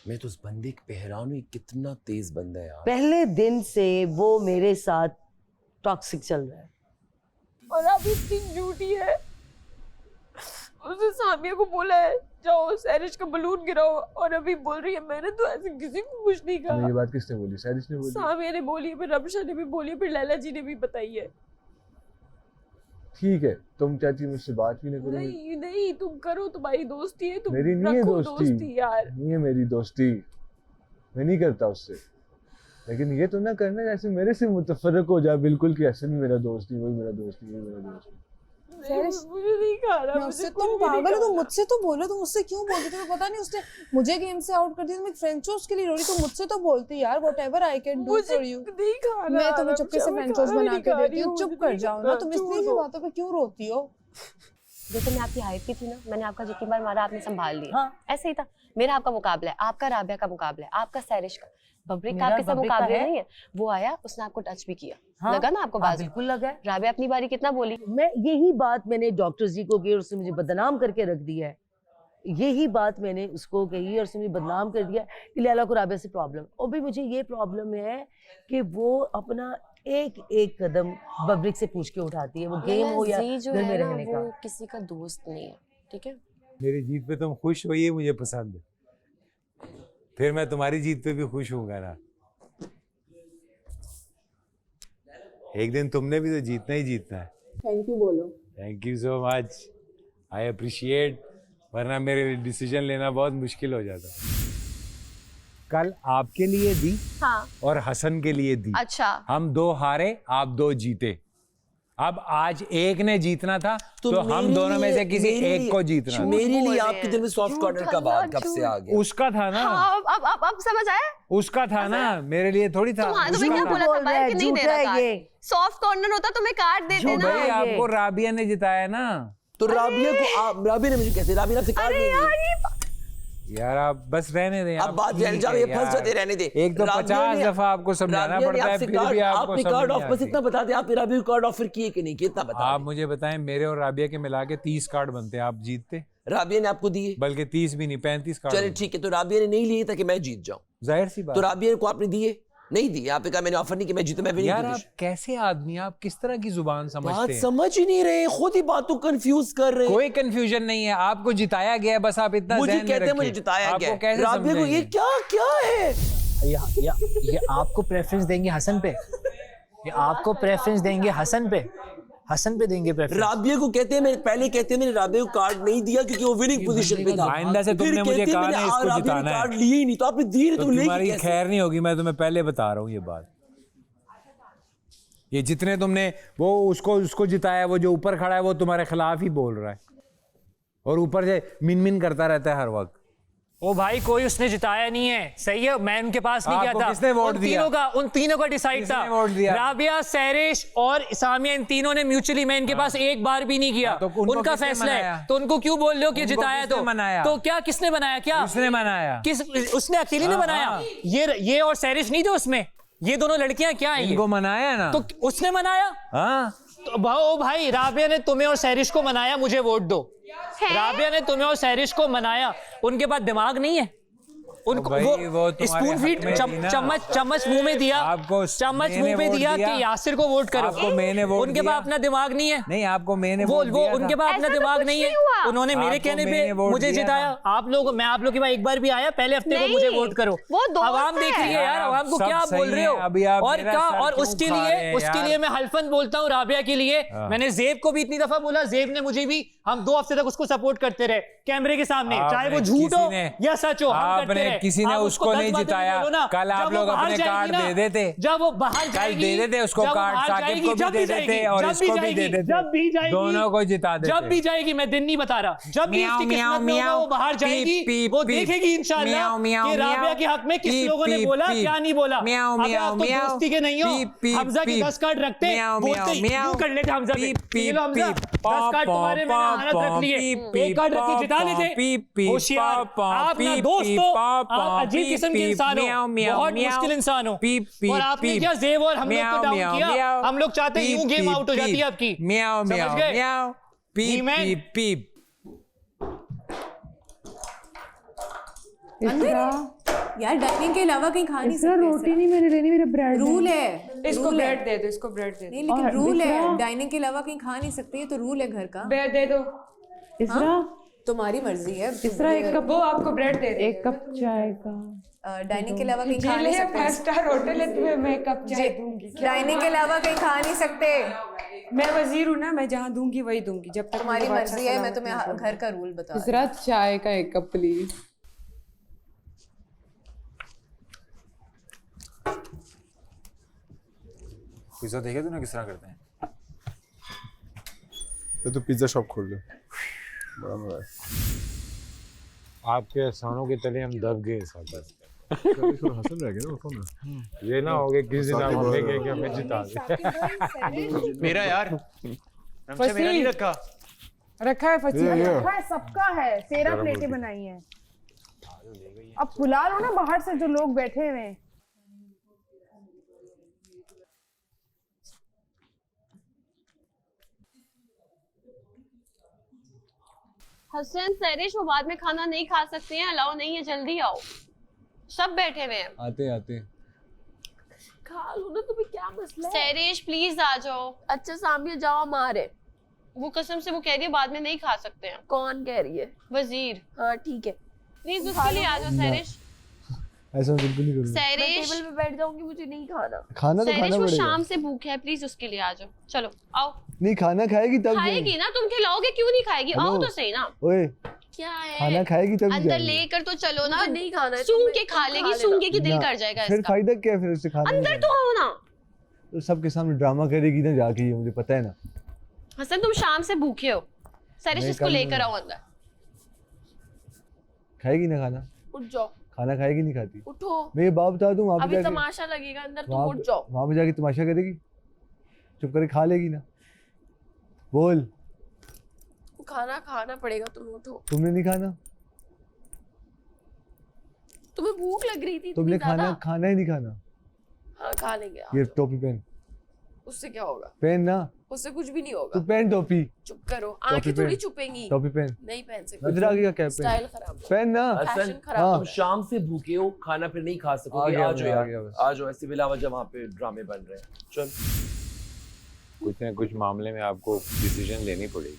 मैं तो उस बंदे की हैरान हुई, कितना तेज बंदा है यार। पहले दिन से वो मेरे साथ टॉक्सिक चल रहा है। और अभी इतनी झूठी है, उसने सामिया को बोला है जाओ सैरिश का बलून गिराओ, और अभी बोल रही है मैंने तो ऐसे किसी को कुछ नहीं कहा। ये बात किसने बोली? सैरिश ने बोली? सामिया ने बोली, फिर रमशा ने भी बोली, फिर लैला जी ने भी बताई है। ठीक है, तुम चाहती मुझसे बात भी नहीं करो? नहीं नहीं, तुम करो, तुम्हारी दोस्ती है, तुम मेरी नहीं है दोस्ती यार। नहीं है मेरी दोस्ती, मैं नहीं करता उससे। लेकिन ये तो ना करना जैसे मेरे से मुतफरक हो जाए बिल्कुल कि ऐसे भी मेरा दोस्त नहीं, वही मेरा दोस्त नहीं, वही मेरा दोस्त नहीं। मुझे नहीं कहा रहा, मुझसे तुम पागल हो, तुम मुझसे तो बोलो, तुम मुझसे क्यों बोलती? तुम्हें पता नहीं उसने मुझे गेम से आउट कर दिया, तुम एक फ्रेंच टोस्ट के लिए रो रही, तुम मुझसे तो बोलती यार, whatever I can do for you. मैं तुम्हें चुपके से फ्रेंच टोस्ट बना के देती हूँ, चुप कर जाओ ना, तुम इतनी सी बातों पे क्यों रोती हो? देखो मैं आपकी हाइट की थी ना, मैंने आपका जितनी बार मारा आपने संभाल लिया। हाँ। ऐसे ही था, मेरा आपका मुकाबला है, आपका राबिया का मुकाबला है, आपका सैरिश का। बब्रिक का आपके साथ मुकाबले नहीं है। वो आया, उसने आपको टच भी किया। हाँ, लगा ना आपको? बात बिल्कुल लगा। राबिया अपनी बारी कितना बोली? मैं यही बात मैंने डॉक्टर जी को की और उसने मुझे बदनाम करके रख दिया है। यही बात मैंने उसको कही और उसने मुझे बदनाम कर दिया कि लैला को राबिया से प्रॉब्लम। और भी मुझे ये प्रॉब्लम है कि वो अपना एक एक कदम बब्रिक से पूछ के उठाती है, वो गेम हो या घर में रहने का। वो किसी का दोस्त नहीं है, ठीक है? मेरी जीत पे तुम खुश हो, ये मुझे पसंद है। फिर मैं तुम्हारी जीत पे भी खुश हूँगा ना। एक दिन तुमने भी तो जीतना ही जीतना है। थैंक यू बोलो। Thank you so much, I appreciate, वरना मेरे लिए डिसीजन लेना बहुत मुश्किल हो जाता। कल आपके लिए दी, हाँ, और हसन के लिए दी। अच्छा, हम 2 हारे, आप 2 जीते। अब आज एक ने जीतना था तो हम दोनों में से किसी एक को जीतना था। मेरे लिए आपके दिल में सॉफ्ट कॉर्नर का बात कब से आ गया? उसका था ना। हाँ, अब समझ आया? उसका था ना, मेरे लिए थोड़ी था। तुम्हें क्या बोला था भाई कि नहीं दे रहा था? सॉफ्ट कॉर्नर होता तो मैं कार्ड देते ना। भाई आपको राबिया ने जिताया ना। तो राबिया ने मुझे कैसे, राबिया ने कार्ड नहीं यार, आप बस रहने दें। अब बात जाने जाओ, ये फंस जाते, रहने दे। एक तो 50 दफा आपको समझाना पड़ता है, फिर भी आपको समझ कार्ड ऑफ, बस इतना बता दें आप राबिया कार्ड ऑफर किए कि नहीं किए, इतना बता। आप मुझे बताएं, मेरे और राबिया के मिला के 30 कार्ड बनते हैं, आप जीतते? राबिया ने आपको दिए? बल्कि 30 भी नहीं, 35 कार्ड। चलिए ठीक है, तो राबिया ने नहीं लिए ताकि मैं जीत जाऊं, जाहिर सी बात। तो राबिया को आपने दिए? नहीं दिए। आपने कहा मैंने ऑफर नहीं कि मैं जीतूं, मैं भी नहीं। यार आप कैसे आदमी, आप किस तरह की जुबान समझते हैं? समझ ही नहीं रहे, खुद ही बातों कंफ्यूज कर रहे हैं। कोई कंफ्यूजन नहीं है, आपको जिताया गया है, बस आप इतना मुझे कहते हैं मुझे जिताया गया है। राबिया को ये क्या है? ये आपको प्रेफरेंस देंगे हसन पे, ये आपको प्रेफरेंस देंगे हसन पे देंगे प्रेफरेंस। राबिया को कहते हैं, पहले कहते हैं मैंने राबिया को कार्ड नहीं दिया क्योंकि वो विनिंग पोजीशन पे था। आइंदा से तुमने मुझे कहा ना इसको जिताना है, कार्ड लिए ही नहीं, तो आपने दिए तो तुम्हारी खैर नहीं होगी। मैं तुम्हें पहले बता रहा हूँ ये बात। ये जितने तुमने वो उसको जिताया, वो जो ऊपर खड़ा है वो तुम्हारे खिलाफ ही बोल रहा है और ऊपर से मिन करता रहता है हर वक्त। ओ भाई, कोई उसने जिताया नहीं है, सही है? मैं उनके पास नहीं गया था। किसने वोट दिया? उन तीनों का डिसाइड था। राबिया, सैरिश और सामिया, इन तीनों ने म्यूचुअली, मैं इनके पास एक बार भी नहीं किया। तो उनका फैसला है, तो उनको क्यों बोल रहे हो कि जिताया? तो क्या किसने बनाया? क्या उसने बनाया? उसने अकेली ने बनाया? ये और सैरिश नहीं थे उसमें? ये दोनों लड़कियां क्या है? इनको मनाया ना, तो उसने मनाया। हाँ तो भाई, राबिया ने तुम्हें और सैरिश को मनाया, मुझे वोट दो। राबिया ने तुम्हें और सैरिश को मनाया, उनके पास दिमाग नहीं है? उनको वो स्पून फीड चम्मच मुंह में दिया, चम्मच मुंह में दिया कि यासिर को वोट करो। आपको मैंने वोट उनके पास अपना दिमाग नहीं है। नहीं, आपको मैंने वोट वो उनके पास अपना दिमाग नहीं है। उन्होंने मेरे कहने पे मुझे जिताया। मैं आप लोग के पास एक बार भी आया? पहले हफ्ते को मुझे वोट करो। आवाम देख रही है यार, आवाम को क्या बोल रहे हो? और क्या, और उसके लिए मैं हल्फन बोलता हूँ राबिया के लिए। मैंने जेब को भी इतनी दफा बोला, जेब ने मुझे भी, हम 2 हफ्ते तक उसको सपोर्ट करते रहे कैमरे के सामने, चाहे वो झूठ हो या सच हो, हम करते रहे। किसी ने आप उसको 10 नहीं बातें जिताया। बोलो ना। कल आप जब वो लोग बाहर अपने जाएगी कार्ड ना, दे देते। जब वो बाहर कल जाएगी, दे देते उसको जब वो कार्ड, बाहर साकिब जाएगी, को भी जब दे जाएगी, देते और जब इसको भी जाएगी, दे देते। जब भी जाएगी, दोनों को जिता देते। जब भी जाएगी, मैं दिन नहीं बता रहा, जब भी इसकी किस्मत में होगा वो बाहर जाएगी, वो देखेगी इंशाल्लाह कि राबिया के हक में किस लोगों ने बोला, क्या नहीं बोला। अबे आप तो दोस्ती के नहीं हो। हमजा की 10 कार्ड रखते, बोलते यूं कर लेते हमजा पे। ये लो हमजा, 10 कार्ड तुम्हारे मैंने अमानत रख लिए, एक कार्ड रख के जिता लेते। होशियार आप ना दोस्त हो, आप अजीब किस्म के इंसान हो, बहुत मुश्किल इंसान हो। और आपने क्या जेब और हम लोग को डाउन किया। हम लोग चाहते हैं यूं गेम आउट हो जाती है आपकी। समझ गए? पीप यार डाइनिंग के अलावा कहीं खा नहीं इसका सकते। रोटी नहीं मैंने लेनी, मेरा ब्रेड रूल है। इसको रूल ब्रेड है। दे दो, इसको ब्रेड दे दो। नहीं लेकिन और रूल है, इसरा, डाइनिंग के अलावा कहीं खा नहीं सकते, ये तो रूल है घर का। ब्रेड दे दो। इसरा तुम्हारी मर्जी है। इसरा एक कप, वो आपको ब्रेड दे, एक कप चाय का। डाइनिंग के अलावा कहीं खा नहीं सकते। 5 स्टार होटल है, तुम्हें मैं कप चाय दूंगी। डाइनिंग के अलावा कहीं खा नहीं सकते। मैं वजीर हूँ ना, मैं जहाँ दूंगी वही दूंगी, जब तक तुम्हारी मर्जी है। मैं तुम्हें घर का रूल बता रही हूँ। इसरा चाय का एक कप प्लीज। पिज्जा देखे तूने किस तरह करते हैं? तो पिज्जा शॉप खोल लो, बड़ा मजा है। आपके एहसानों के तले हम दब गए साहब। हसन रह गया ना उसको ना। ये ना हो गया किसी दिन आप हमें कहें कि हमें जिता दे। मेरा यार मेरा नहीं रखा है फसीला, रखा है, सबका है। 13 प्लेटें बनाई हैं। अब बुला लो ना बाहर से जो लोग बैठे हुए हैं। हसन सरिश वो बाद में खाना नहीं खा सकते हैं, अलाउ नहीं है, जल्दी आओ। सब बैठे हुए हैं। आते खा लो ना, तुम्हें क्या मसला है? सरिश प्लीज आ जाओ। अच्छा सामने जाओ मारे। वो कसम से वो कह रही है बाद में नहीं खा सकते हैं। कौन कह रही है? वजीर। हाँ ठीक है, प्लीज उसके लिए आ जाओ सरिश। ऐसा बिल्कुल नहीं करूंगा। सरिश टेबल पे बैठ जाऊंगी, मुझे नहीं खाना। खाना तो खाना वो पड़ेगा। शाम से भूखे है, प्लीज उसके लिए आ जाओ। चलो आओ। नहीं खाना खाएगी तब खाएगी ना, तुम खिलाओगे क्यों नहीं खाएगी? आओ तो सही ना। ओए क्या है? खाना खाएगी तब अंदर जाएगी। लेकर तो चलो ना। नहीं खाना है, सूंघ के खा लेगी, सूंघ के दिल कर जाएगा फिर इसका। फायदा क्या है फिर उससे खाने अंदर तो आओ ना। तो सबके सामने ड्रामा करेगी ना जाके, ये मुझे पता है ना। हसन तुम शाम से भूखे हो, सरिश नहीं, इसको कल लेकर आओ अंदर। खाएगी ना खाना? उठ जाओ। खाना खाएगी नहीं खाती? उठो। मैं ये बात बता दूं, वहाँ पे अभी जाके तमाशा लगेगा अंदर, तुम उठ जाओ। वहाँ पे जाके तमाशा करेगी, चुप करके खा लेगी ना। बोल। खाना खाना पड़ेगा, तुम उठो। तुमने नहीं खाना? तुम्हें भूख लग रही थी? तुमने इतनी ज्यादा? खाना ही नहीं खाना। हाँ खा लेंगे। ये टोपी पहन। उससे क्या होगा? पहन ना। उससे कुछ भी नहीं होगा। तू पहन टोपी। चुप करो, आंखें थोड़ी चुपेंगी। टोपी पहन। नहीं पहन सकते। इधर आगे का क्या स्टाइल खराब। पहन ना। हसन तुम शाम से भूखे हो, खाना फिर नहीं खा सकोगे। आ जाओ यार, आ जाओ। ऐसे बिला वजह वहाँ पे ड्रामे बन रहे हैं। चल कुछ ना कुछ मामले में आपको डिसीजन लेनी पड़ेगी।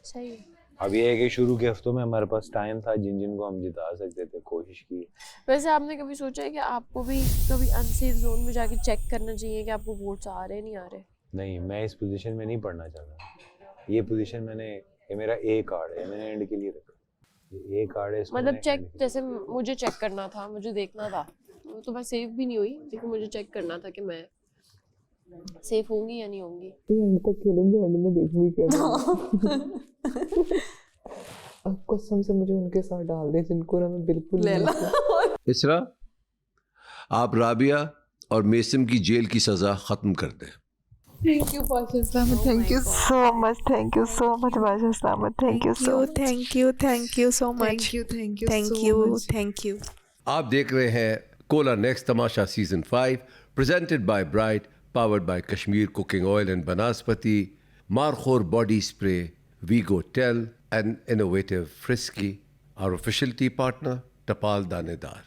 सही। अब ये है कि शुरू के हफ्तों में हमारे पास टाइम था, जिन जिन को हम जिता सकते थे कोशिश की। वैसे आपने कभी सोचा है कि आपको भी कभी अनसेफ जोन में जाके चेक करना चाहिए कि आपको वोट्स आ रहे हैं नहीं आ रहे? नहीं, मैं इस पोजीशन में नहीं पढ़ना चाहता। ये पोजीशन मैंने, ये मेरा ए कार्ड है, मैंने एंड के लिए रखा। ये ए कार्ड है, मतलब चेक, जैसे मुझे चेक करना था, मुझे देखना था, तो मैं सेफ भी नहीं हुई, लेकिन मुझे चेक करना था कि मैं सेफ होंगी या नहीं होंगी। एंड तक खेलूंगी, एंड में देखूंगी क्या। अब कसम से मुझे उनके साथ डाल दे जिनको ना मैं बिल्कुल नहीं। इसरा, आप राबिया और मेसम की जेल की सजा खत्म कर दें। Thank you, Baja Islamat. Thank you so much. Thank you so much, Baja Islamat. Thank you so much. Thank you so much. Thank you. आप देख रहे हैं Cola Next Tamasha season 5, presented by Bright, powered by Kashmir Cooking Oil and Banaspati, Markhor Body Spray, Vigo Tel, and innovative Frisky. Our official tea partner, Tapal Danedar.